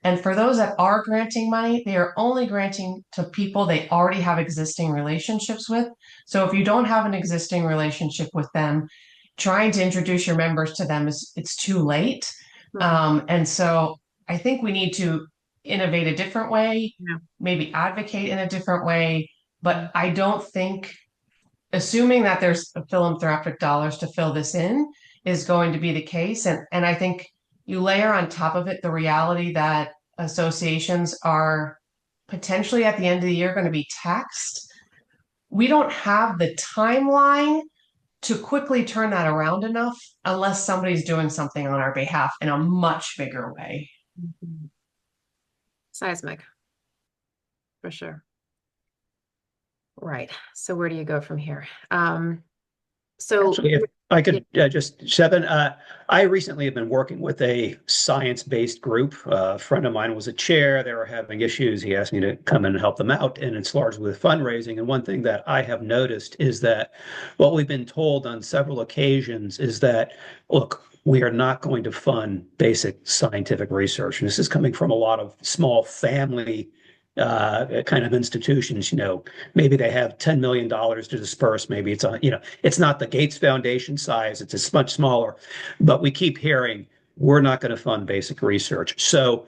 And for those that are granting money, they are only granting to people they already have existing relationships with. So if you don't have an existing relationship with them, trying to introduce your members to them it's too late. And so I think we need to innovate a different way, maybe advocate in a different way. But I don't think, assuming that there's philanthropic dollars to fill this in, is going to be the case. And I think you layer on top of it the reality that associations are potentially at the end of the year going to be taxed. We don't have the timeline to quickly turn that around enough unless somebody's doing something on our behalf in a much bigger way. Seismic, for sure. Right. So where do you go from here? So Actually, if I could just, Shevin, I recently have been working with a science-based group. A friend of mine was a chair. They were having issues. He asked me to come in and help them out, and it's largely with fundraising. And one thing that I have noticed is that what we've been told on several occasions is that, look, we are not going to fund basic scientific research. And this is coming from a lot of small family kind of institutions. Maybe they have $10 million to disperse. Maybe it's not the Gates Foundation size. It's much smaller, but we keep hearing we're not going to fund basic research. So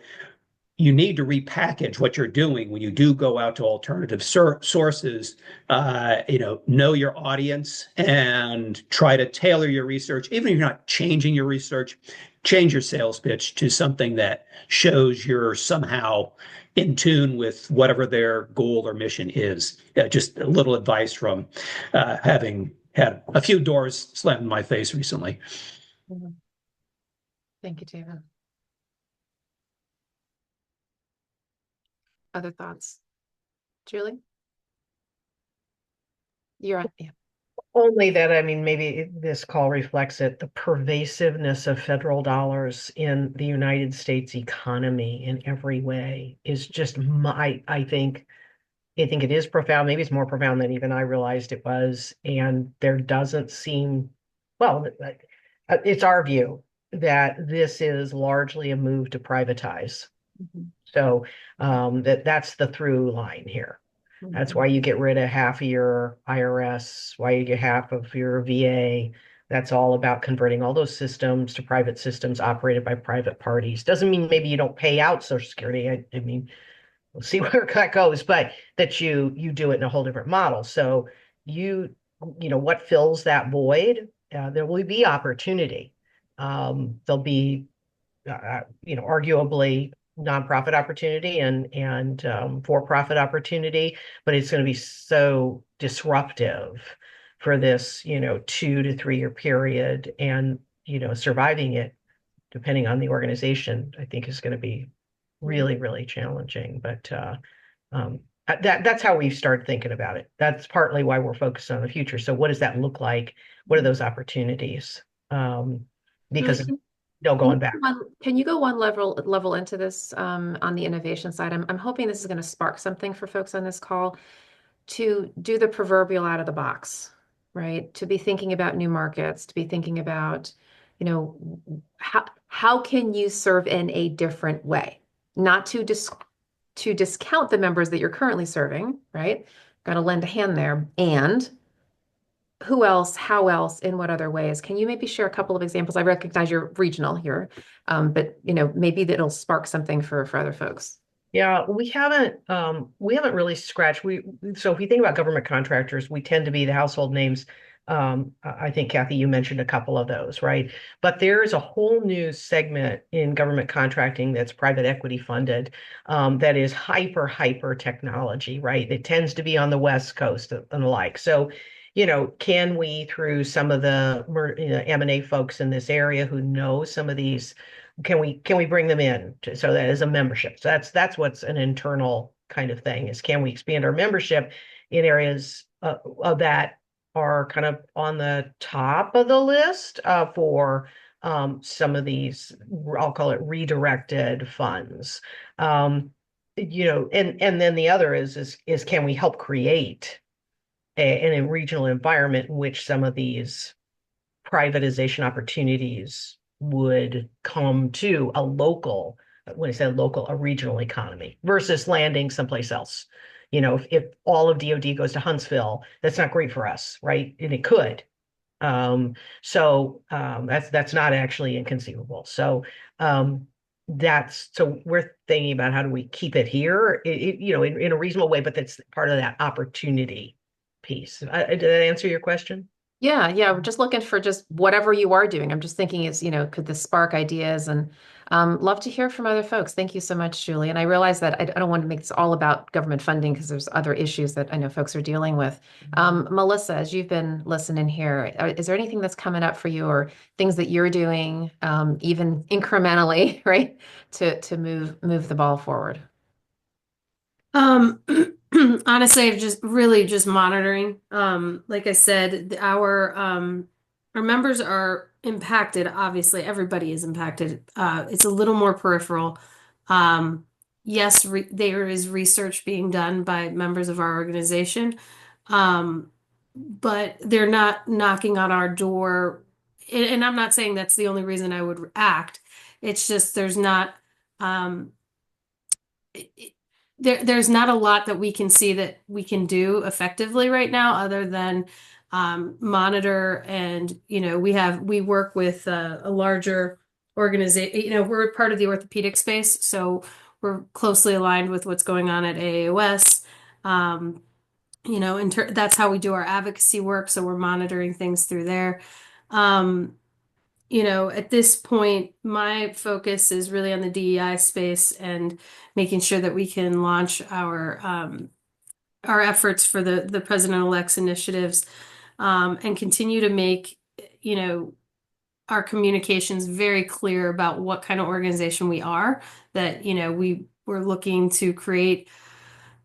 you need to repackage what you're doing when you do go out to alternative sources. Know your audience and try to tailor your research. Even if you're not changing your research, change your sales pitch to something that shows you're somehow in tune with whatever their goal or mission is. Just a little advice from having had a few doors slammed in my face recently. Thank you, David. Other thoughts? Julie? You're on. Yeah. Only that, I mean, maybe this call reflects it, the pervasiveness of federal dollars in the United States economy in every way is just I think it is profound. Maybe it's more profound than even I realized it was. And there doesn't seem, well, it's our view that this is largely a move to privatize. So that's the through line here. That's why you get rid of half of your IRS, why you get half of your VA. That's all about converting all those systems to private systems operated by private parties. Doesn't mean maybe you don't pay out Social Security. I mean, we'll see where that goes, but that you do it in a whole different model. So what fills that void? There will be opportunity. There'll be arguably nonprofit opportunity and for-profit opportunity, but it's going to be so disruptive for this 2 to 3 year period, and surviving it, depending on the organization, I think is going to be really, really challenging. But that's how we started thinking about it. That's partly why we're focused on the future. So what does that look like? What are those opportunities? Because no going back. Can you go one level into this on the innovation side? I'm hoping this is going to spark something for folks on this call to do the proverbial out of the box, right? To be thinking about new markets, to be thinking about, how can you serve in a different way? Not to discount the members that you're currently serving, right? Got to lend a hand there. And who else, how else, in what other ways? Can you maybe share a couple of examples? I recognize you're regional here, but maybe that'll spark something for other folks. Yeah, we haven't really scratched. So if we think about government contractors, we tend to be the household names. I think, Kathy, you mentioned a couple of those, right? But there's a whole new segment in government contracting that's private equity funded, that is hyper technology, right? It tends to be on the West Coast and the like. So, can we, through some of the M&A folks in this area who know some of these, can we bring them in so that as a membership? So that's what's an internal kind of thing, is can we expand our membership in areas of that are kind of on the top of the list for some of these, I'll call it redirected funds. And then the other is can we help create a regional environment in which some of these privatization opportunities would come to a local, when I say local, a regional economy versus landing someplace else. If all of DoD goes to Huntsville, that's not great for us, right? And it could. So that's not actually inconceivable. So so we're thinking about how do we keep it here, in a reasonable way, but that's part of that opportunity piece. Did that answer your question? Yeah, we're just looking for just whatever you are doing. I'm just thinking is, could this spark ideas and love to hear from other folks. Thank you so much, Julie. And I realize that I don't want to make this all about government funding because there's other issues that I know folks are dealing with. Melissa, as you've been listening here, is there anything that's coming up for you or things that you're doing, even incrementally, right, to move the ball forward? Um, honestly, I've just monitoring. Like I said, our members are impacted. Obviously, everybody is impacted. It's a little more peripheral. Yes, there is research being done by members of our organization, um, but they're not knocking on our door. And I'm not saying that's the only reason I would act. It's just there's not. Um, there's not a lot that we can see that we can do effectively right now other than monitor and we work with a larger organization. We're part of the orthopedic space, so we're closely aligned with what's going on at AAOS. um, that's how we do our advocacy work, so we're monitoring things through there. um, at this point, my focus is really on the DEI space and making sure that we can launch our efforts for the president-elect's initiatives, and continue to make, our communications very clear about what kind of organization we are, that, we're looking to create,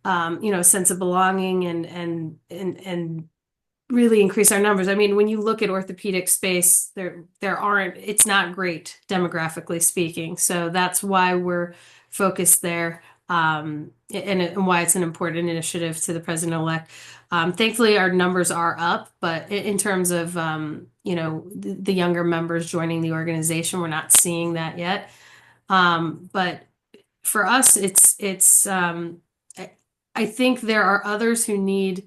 a sense of belonging and really increase our numbers. I mean, when you look at orthopedic space, it's not great demographically speaking. So that's why we're focused there. And why it's an important initiative to the president-elect. Thankfully, our numbers are up, but in terms of, the younger members joining the organization, we're not seeing that yet. But for us, I think there are others who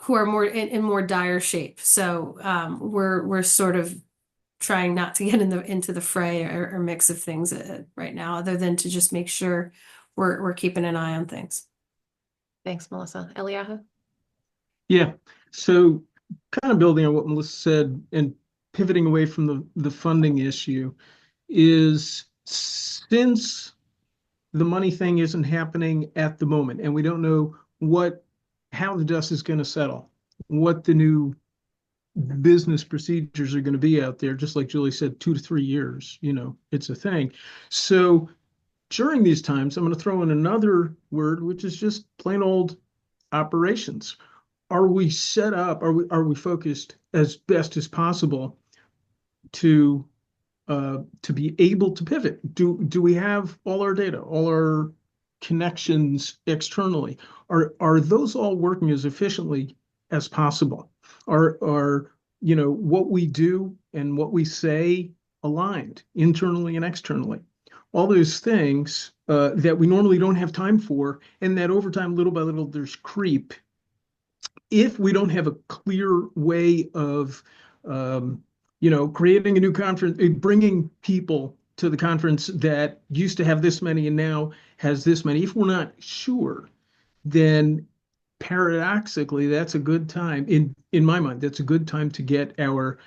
are more in more dire shape. So we're sort of trying not to get into the fray or mix of things right now, other than to just make sure we're keeping an eye on things. Thanks, Melissa. Eliyahu? Yeah. So kind of building on what Melissa said and pivoting away from the funding issue is, since the money thing isn't happening at the moment and we don't know how the dust is going to settle, what the new business procedures are going to be out there, just like Julie said, 2 to 3 years, it's a thing. So during these times, I'm going to throw in another word, which is just plain old operations. Are we set up? Are we focused as best as possible to be able to pivot? Do we have all our data, all our connections externally? Are those all working as efficiently as possible? Are what we do and what we say aligned internally and externally? All those things that we normally don't have time for, and that over time, little by little, there's creep. If we don't have a clear way of creating a new conference, bringing people to the conference that used to have this many and now has this many, if we're not sure, then paradoxically, that's a good time, in my mind, that's a good time to get our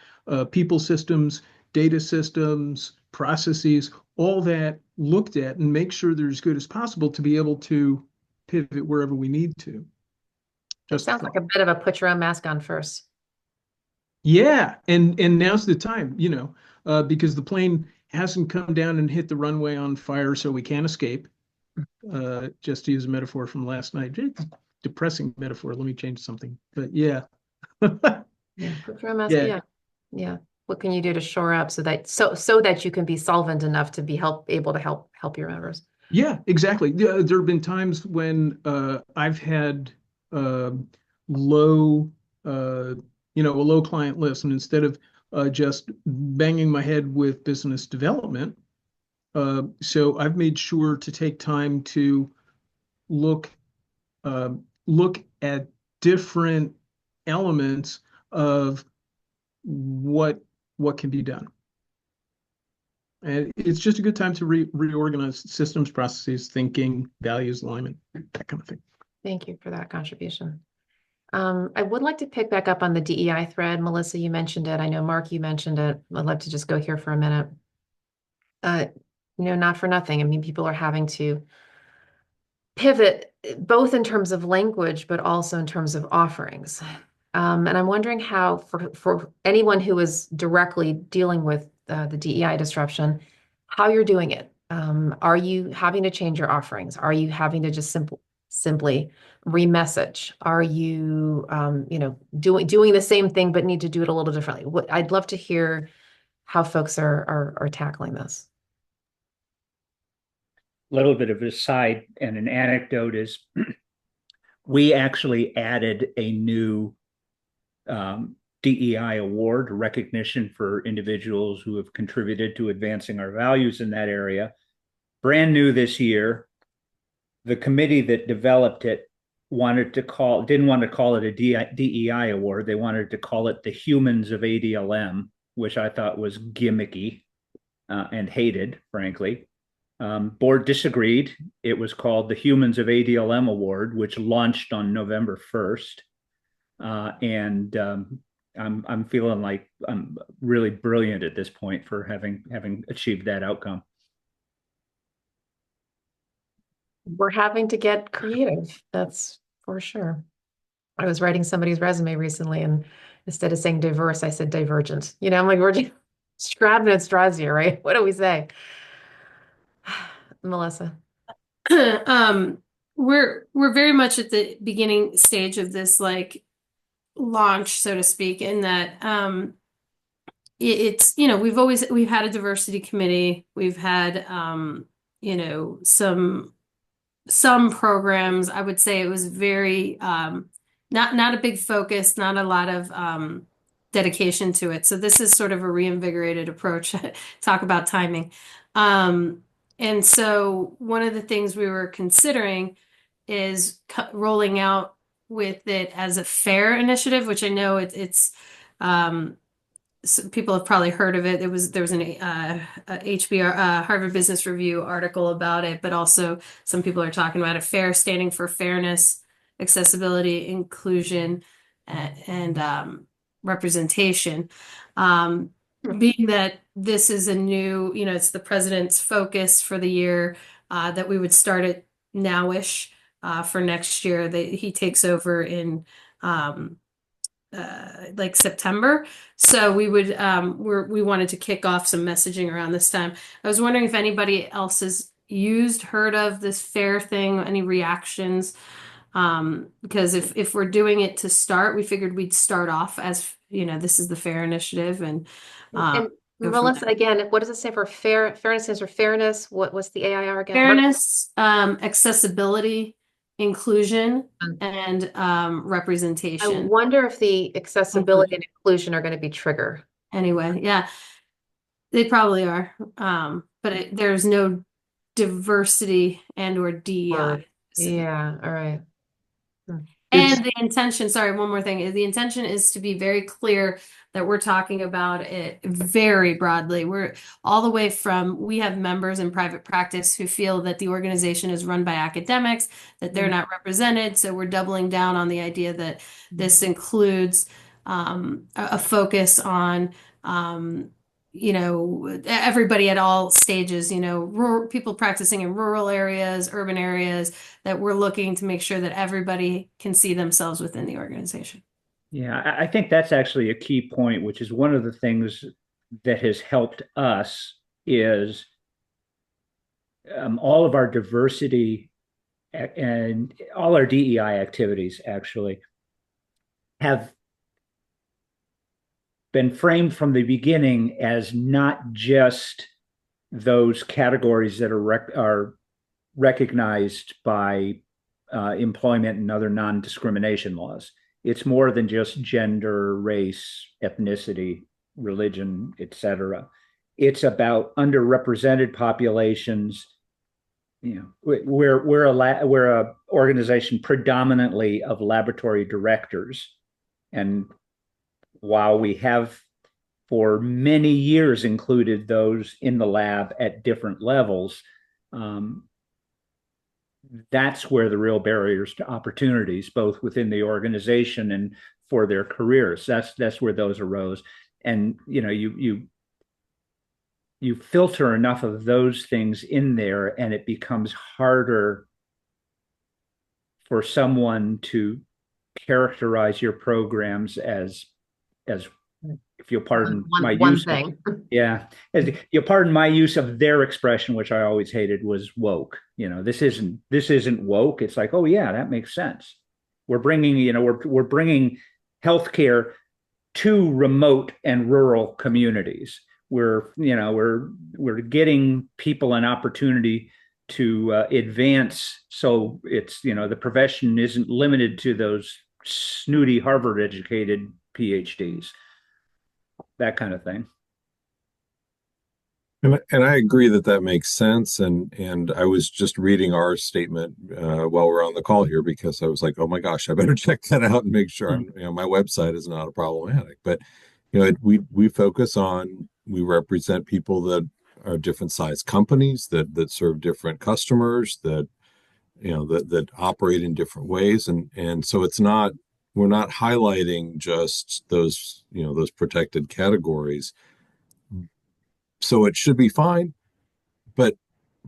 people systems, data systems, processes, all that looked at and make sure they're as good as possible to be able to pivot wherever we need to. It sounds like a bit of a put your own mask on first. Yeah, and now's the time, because the plane hasn't come down and hit the runway on fire, so we can't escape. Just to use a metaphor from last night, depressing metaphor. Let me change something, but yeah. Yeah, put your own mask. Yeah. Yeah. What can you do to shore up so that you can be solvent enough to be able to help your members? Yeah, exactly. There have been times when I've had low, a low client list, and instead of just banging my head with business development, so I've made sure to take time to look look at different elements of what can be done. And it's just a good time to reorganize systems, processes, thinking, values, alignment, that kind of thing. Thank you for that contribution. I would like to pick back up on the DEI thread. Melissa, you mentioned it. I know Mark, you mentioned it. I'd love to just go here for a minute. Uh, not for nothing. I mean, people are having to pivot both in terms of language, but also in terms of offerings. And I'm wondering how, for anyone who is directly dealing with the DEI disruption, how you're doing it. Are you having to change your offerings? Are you having to just simply remessage? Are you, doing the same thing but need to do it a little differently? I'd love to hear how folks are tackling this. Little bit of a side and an anecdote is we actually added a new DEI award, recognition for individuals who have contributed to advancing our values in that area. Brand new this year. The committee that developed it didn't want to call it a DEI award. They wanted to call it the Humans of ADLM, which I thought was gimmicky and hated, frankly. Board disagreed. It was called the Humans of ADLM Award, which launched on November 1st. And I'm feeling like I'm really brilliant at this point for having achieved that outcome. We're having to get creative, that's for sure. I was writing somebody's resume recently, and instead of saying diverse, I said divergent. I'm like, we're just grabbing at straws here, right? What do we say? Melissa. We're very much at the beginning stage of this like launch, so to speak, in that it's we've had a diversity committee, we've had some programs. I would say it was very not a big focus, not a lot of dedication to it. So this is sort of a reinvigorated approach. Talk about timing. And so one of the things we were considering is rolling out with it as a fair initiative, which I know it's people have probably heard of it. There was an HBR Harvard Business Review article about it, but also some people are talking about it. FAIR standing for fairness, accessibility, inclusion, and representation. Being that this is a new, it's the president's focus for the year, that we would start it nowish for next year. He takes over in like September. So we wanted to kick off some messaging around this time. I was wondering if anybody else has heard of this FAIR thing, any reactions? Because if we're doing it to start, we figured we'd start off as, this is the FAIR initiative and Melissa, again, what does it stand for? Fairness stands for fairness. What's the AIR again? Fairness, accessibility, inclusion, and representation. I wonder if the accessibility and inclusion are going to be trigger. Anyway, yeah, they probably are. But there's no diversity and or DEI. Yeah, all right. And the intention, sorry, one more thing. The intention is to be very clear that we're talking about it very broadly. We're all the way from, we have members in private practice who feel that the organization is run by academics, that they're not represented. So we're doubling down on the idea that this includes a focus on everybody at all stages, rural people practicing in rural areas, urban areas, that we're looking to make sure that everybody can see themselves within the organization. Yeah, I think that's actually a key point, which is one of the things that has helped us is all of our diversity and all our DEI activities actually have been framed from the beginning as not just those categories that are recognized by employment and other non-discrimination laws. It's more than just gender, race, ethnicity, religion, etc. It's about underrepresented populations. We're a organization predominantly of laboratory directors, and while we have for many years included those in the lab at different levels, that's where the real barriers to opportunities, both within the organization and for their careers. That's where those arose. And you filter enough of those things in there, and it becomes harder for someone to characterize your programs as if you'll pardon my one use thing. yeah, as you'll pardon my use of their expression, which I always hated, was woke. This isn't woke. It's like, oh yeah, that makes sense. We're bringing healthcare to remote and rural communities. We're getting people an opportunity to advance, so it's the profession isn't limited to those snooty Harvard educated PhDs, that kind of thing. And I agree that makes sense. And I was just reading our statement while we're on the call here, because I was like, oh my gosh, I better check that out and make sure my website is not a problematic. But we focus on, we represent people that are different size companies that serve different customers, that that operate in different ways, and so we're not highlighting just those protected categories. So it should be fine. But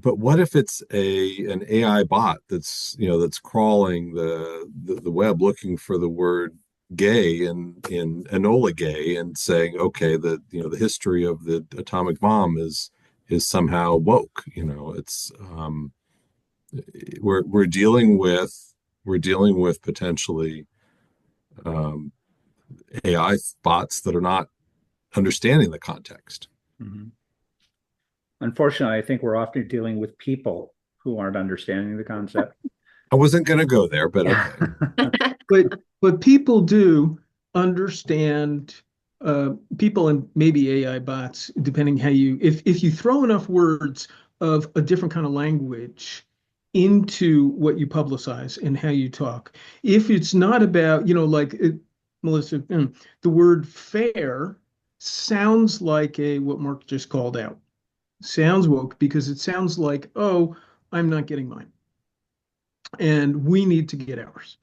what if it's an AI bot that's that's crawling the web looking for the word gay in Enola Gay and saying, okay, the history of the atomic bomb is somehow woke. It's we're dealing with potentially AI bots that are not understanding the context. Mm-hmm. Unfortunately, I think we're often dealing with people who aren't understanding the concept. I wasn't going to go there, but okay. but people do understand, people and maybe AI bots, depending how if you throw enough words of a different kind of language into what you publicize and how you talk. If it's not about, Melissa, the word fair sounds like what Mark just called out. Sounds woke because it sounds like, oh, I'm not getting mine. And we need to get ours.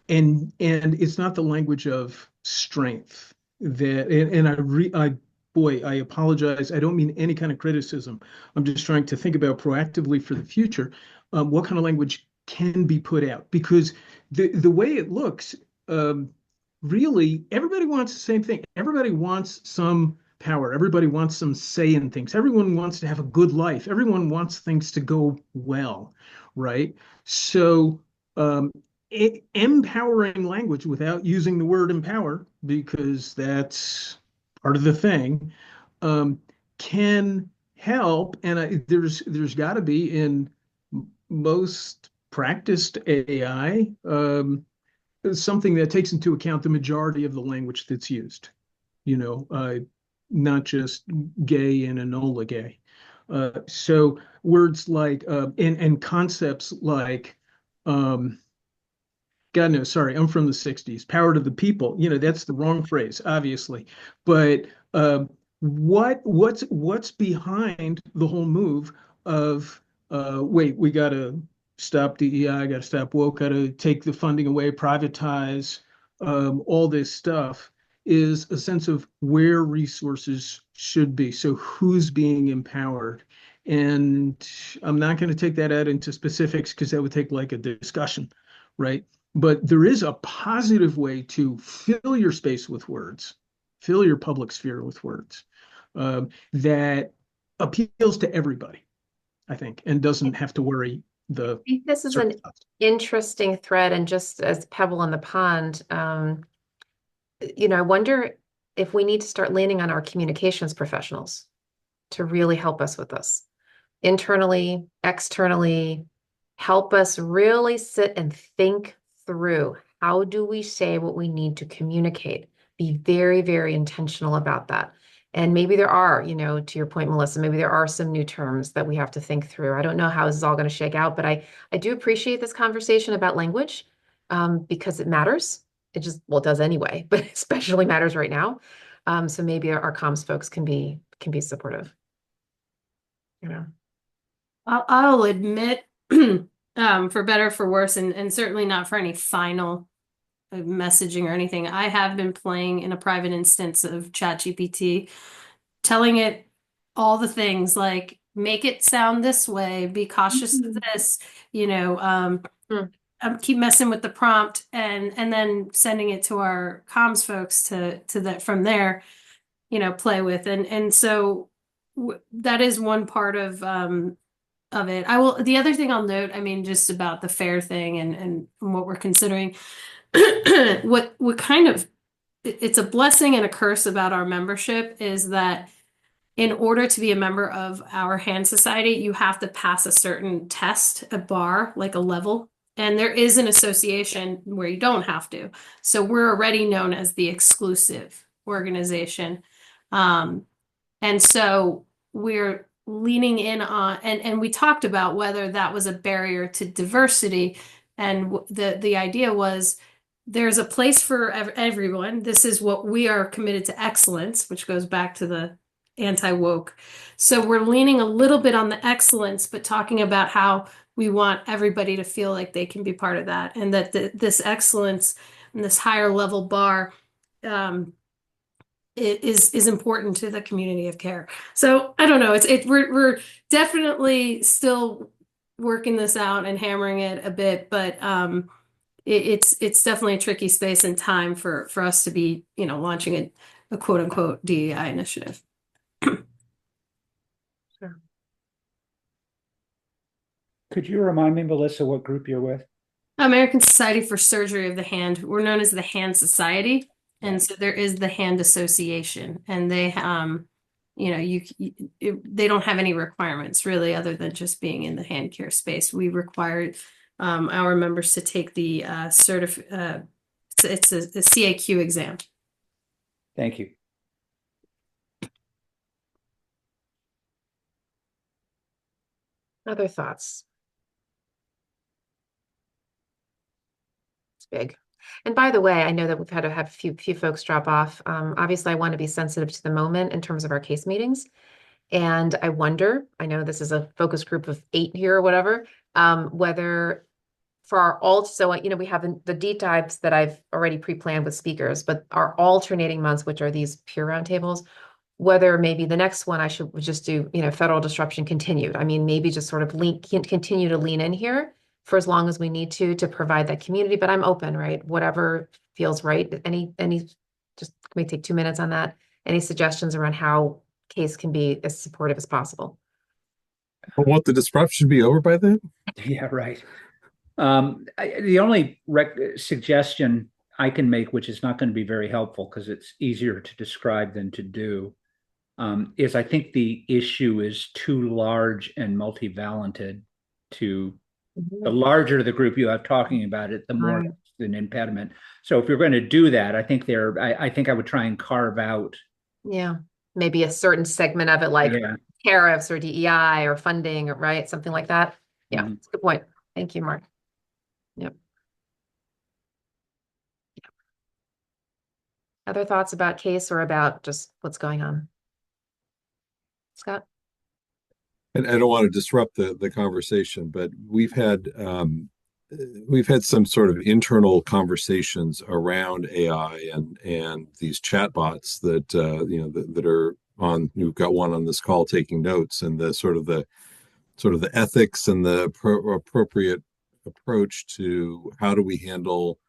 And it's not the language of strength I apologize. I don't mean any kind of criticism. I'm just trying to think about proactively for the future, what kind of language can be put out, because the way it looks, really everybody wants the same thing. Everybody wants some power. Everybody wants some say in things. Everyone wants to have a good life. Everyone wants things to go well, right? So empowering language without using the word empower, because that's part of the thing, can help. And there's got to be in most practiced AI something that takes into account the majority of the language that's used. Not just gay and Enola Gay. So words like and concepts like God knows, sorry, I'm from the 60s. Power to the people. That's the wrong phrase, obviously. But what's behind the whole move of wait, we gotta stop DEI, gotta stop woke, gotta take the funding away, privatize, all this stuff, is a sense of where resources should be. So who's being empowered? And I'm not going to take that out into specifics because that would take like a discussion, right? But there is a positive way to fill your space with words, fill your public sphere with words, that appeals to everybody, I think, and doesn't have to worry the. I think this is an interesting thread, and just as pebble in the pond, I wonder if we need to start leaning on our communications professionals to really help us with this, internally, externally, help us really sit and think through, how do we say what we need to communicate? Be very, very intentional about that. And maybe there are, to your point, Melissa, maybe there are some new terms that we have to think through. I don't know how this is all going to shake out, but I do appreciate this conversation about language, because it matters. It does anyway, but especially matters right now. So maybe our comms folks can be supportive. I'll admit for better or for worse, and certainly not for any final messaging or anything. I have been playing in a private instance of ChatGPT, telling it all the things like make it sound this way, be cautious of this, you know, keep messing with the prompt and then sending it to our comms folks to that from there, play with. And so that is one part of it. The other thing I'll note, I mean, just about the fair thing and what we're considering, what kind of, it's a blessing and a curse about our membership is that in order to be a member of our hand society, you have to pass a certain test, a bar, like a level. And there is an association where you don't have to. So we're already known as the exclusive organization. Um, and so we're leaning in on, and we talked about whether that was a barrier to diversity. And the idea was there's a place for everyone. This is what we are committed to excellence, which goes back to the anti-woke. So we're leaning a little bit on the excellence, but talking about how we want everybody to feel like they can be part of that, and that this excellence and this higher level bar is important to the community of care. So I don't know. We're definitely still working this out and hammering it a bit, but it's definitely a tricky space and time for us to be launching a quote unquote DEI initiative. Sure. Could you remind me, Melissa, what group you're with? American Society for Surgery of the Hand. We're known as the Hand Society. And so there is the Hand Association, and they, they don't have any requirements really, other than just being in the hand care space. We required our members to take the it's a CAQ exam. Thank you. Other thoughts? It's big. And by the way, I know that we've had to have a few folks drop off. Obviously, I want to be sensitive to the moment in terms of our case meetings. And I wonder, I know this is a focus group of 8 here or whatever, whether for our we have the deep dives that I've already pre-planned with speakers, but our alternating months, which are these peer roundtables, whether maybe the next one I should just do, federal disruption continued. I mean, maybe just sort of continue to lean in here for as long as we need to provide that community, but I'm open, right? Whatever feels right. Just can we take 2 minutes on that? Any suggestions around how case can be as supportive as possible? I want the disruption to be over by then. Yeah, right. The only suggestion I can make, which is not going to be very helpful because it's easier to describe than to do, is I think the issue is too large and multivalented to the larger the group you have talking about it, the more an impediment. So if you're going to do that, I think I would try and carve out. Yeah, maybe a certain segment of it, like tariffs or DEI or funding, right? Something like that. Yeah, that's a good point. Thank you, Mark. Yep. Other thoughts about case or about just what's going on? Scott? And I don't want to disrupt the conversation, but we've had some sort of internal conversations around AI and these chatbots that that are on. We've got one on this call taking notes, and the sort of the ethics and the appropriate approach to how do we handle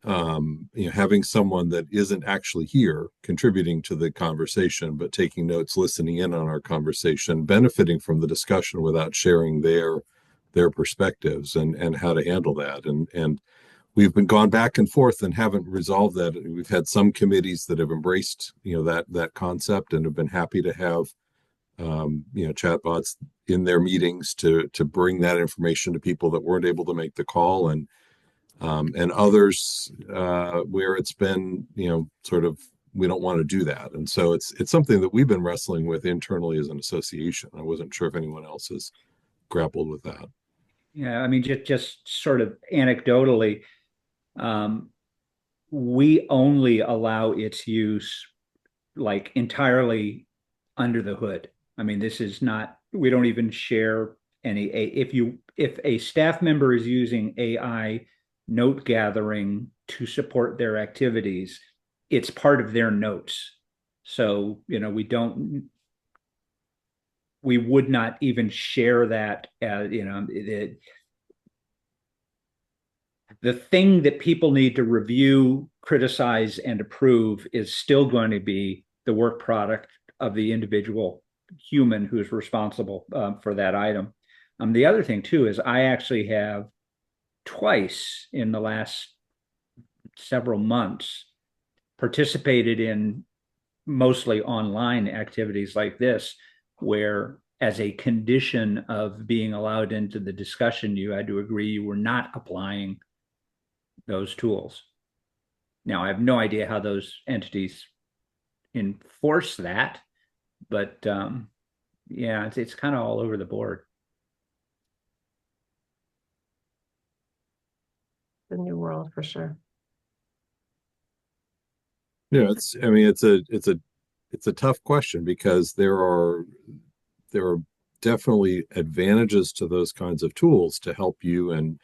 having someone that isn't actually here contributing to the conversation, but taking notes, listening in on our conversation, benefiting from the discussion without sharing their perspectives and how to handle that. And we've been gone back and forth and haven't resolved that. We've had some committees that have embraced, that concept and have been happy to have, chatbots in their meetings to bring that information to people that weren't able to make the call, and others where it's been, sort of, we don't want to do that. And so it's something that we've been wrestling with internally as an association. I wasn't sure if anyone else has grappled with that. Yeah, I mean, just sort of anecdotally, we only allow its use like entirely under the hood. I mean, this is not, we don't even share any, if if a staff member is using AI note gathering to support their activities, it's part of their notes. So, we would not even share that as, the thing that people need to review, criticize, and approve is still going to be the work product of the individual human who's responsible for that item. The other thing too is I actually have twice in the last several months participated in mostly online activities like this, where as a condition of being allowed into the discussion, you had to agree you were not applying those tools. Now, I have no idea how those entities enforce that, but yeah, it's kind of all over the board. The new world for sure. Yeah, it's a tough question because there are definitely advantages to those kinds of tools to help you. And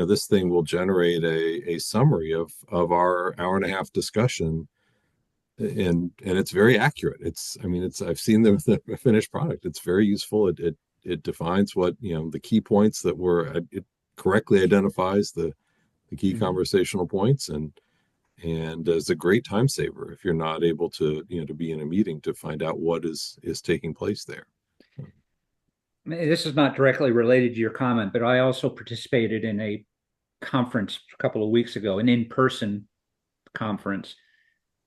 this thing will generate a summary of our hour and a half discussion, and it's very accurate. I've seen the finished product. It's very useful. It defines what, the key points that it correctly identifies the key conversational points, and is a great time saver if you're not able to be in a meeting to find out what is taking place there. This is not directly related to your comment, but I also participated in a conference a couple of weeks ago, an in-person conference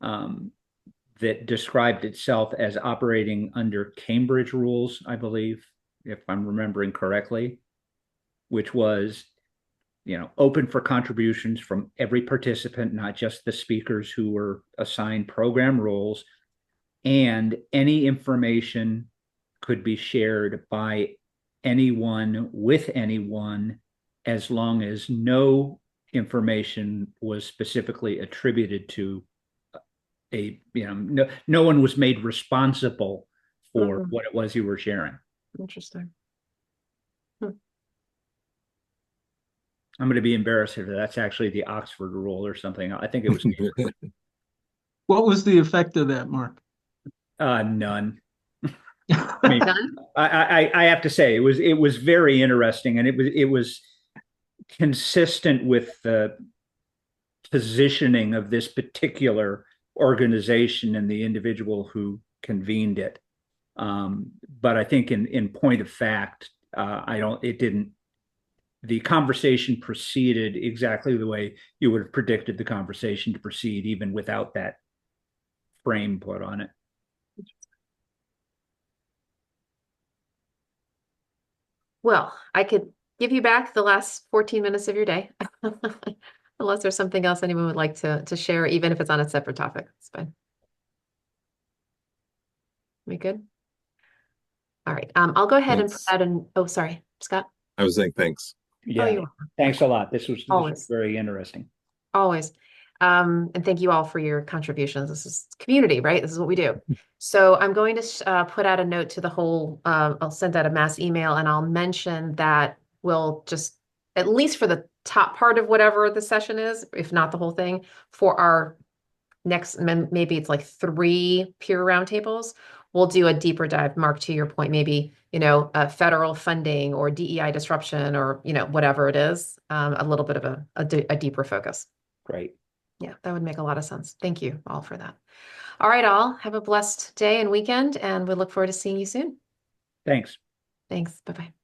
that described itself as operating under Cambridge rules, I believe, if I'm remembering correctly, which was, open for contributions from every participant, not just the speakers who were assigned program roles, and any information could be shared by anyone with anyone as long as no information was specifically attributed to no one was made responsible for what it was you were sharing. Interesting. I'm going to be embarrassed if that's actually the Oxford rule or something. I think it was. What was the effect of that, Mark? None. I have to say it was very interesting, and it was consistent with the positioning of this particular organization and the individual who convened it. But I think in point of fact, the conversation proceeded exactly the way you would have predicted the conversation to proceed, even without that frame put on it. Well, I could give you back the last 14 minutes of your day, unless there's something else anyone would like to share, even if it's on a separate topic. It's fine. We good? All right. I'll go ahead and put out oh, sorry, Scott. I was saying thanks. Yeah, thanks a lot. This was very interesting. Always. And thank you all for your contributions. This is community, right? This is what we do. So I'm going to put out a note to the whole, I'll send out a mass email, and I'll mention that we'll just, at least for the top part of whatever the session is, if not the whole thing, for our next, maybe it's like 3 peer roundtables, we'll do a deeper dive. Mark, to your point, maybe, federal funding or DEI disruption or, whatever it is, a little bit of a deeper focus. Great. Yeah, that would make a lot of sense. Thank you all for that. All right, all. Have a blessed day and weekend, and we look forward to seeing you soon. Thanks. Thanks. Bye-bye.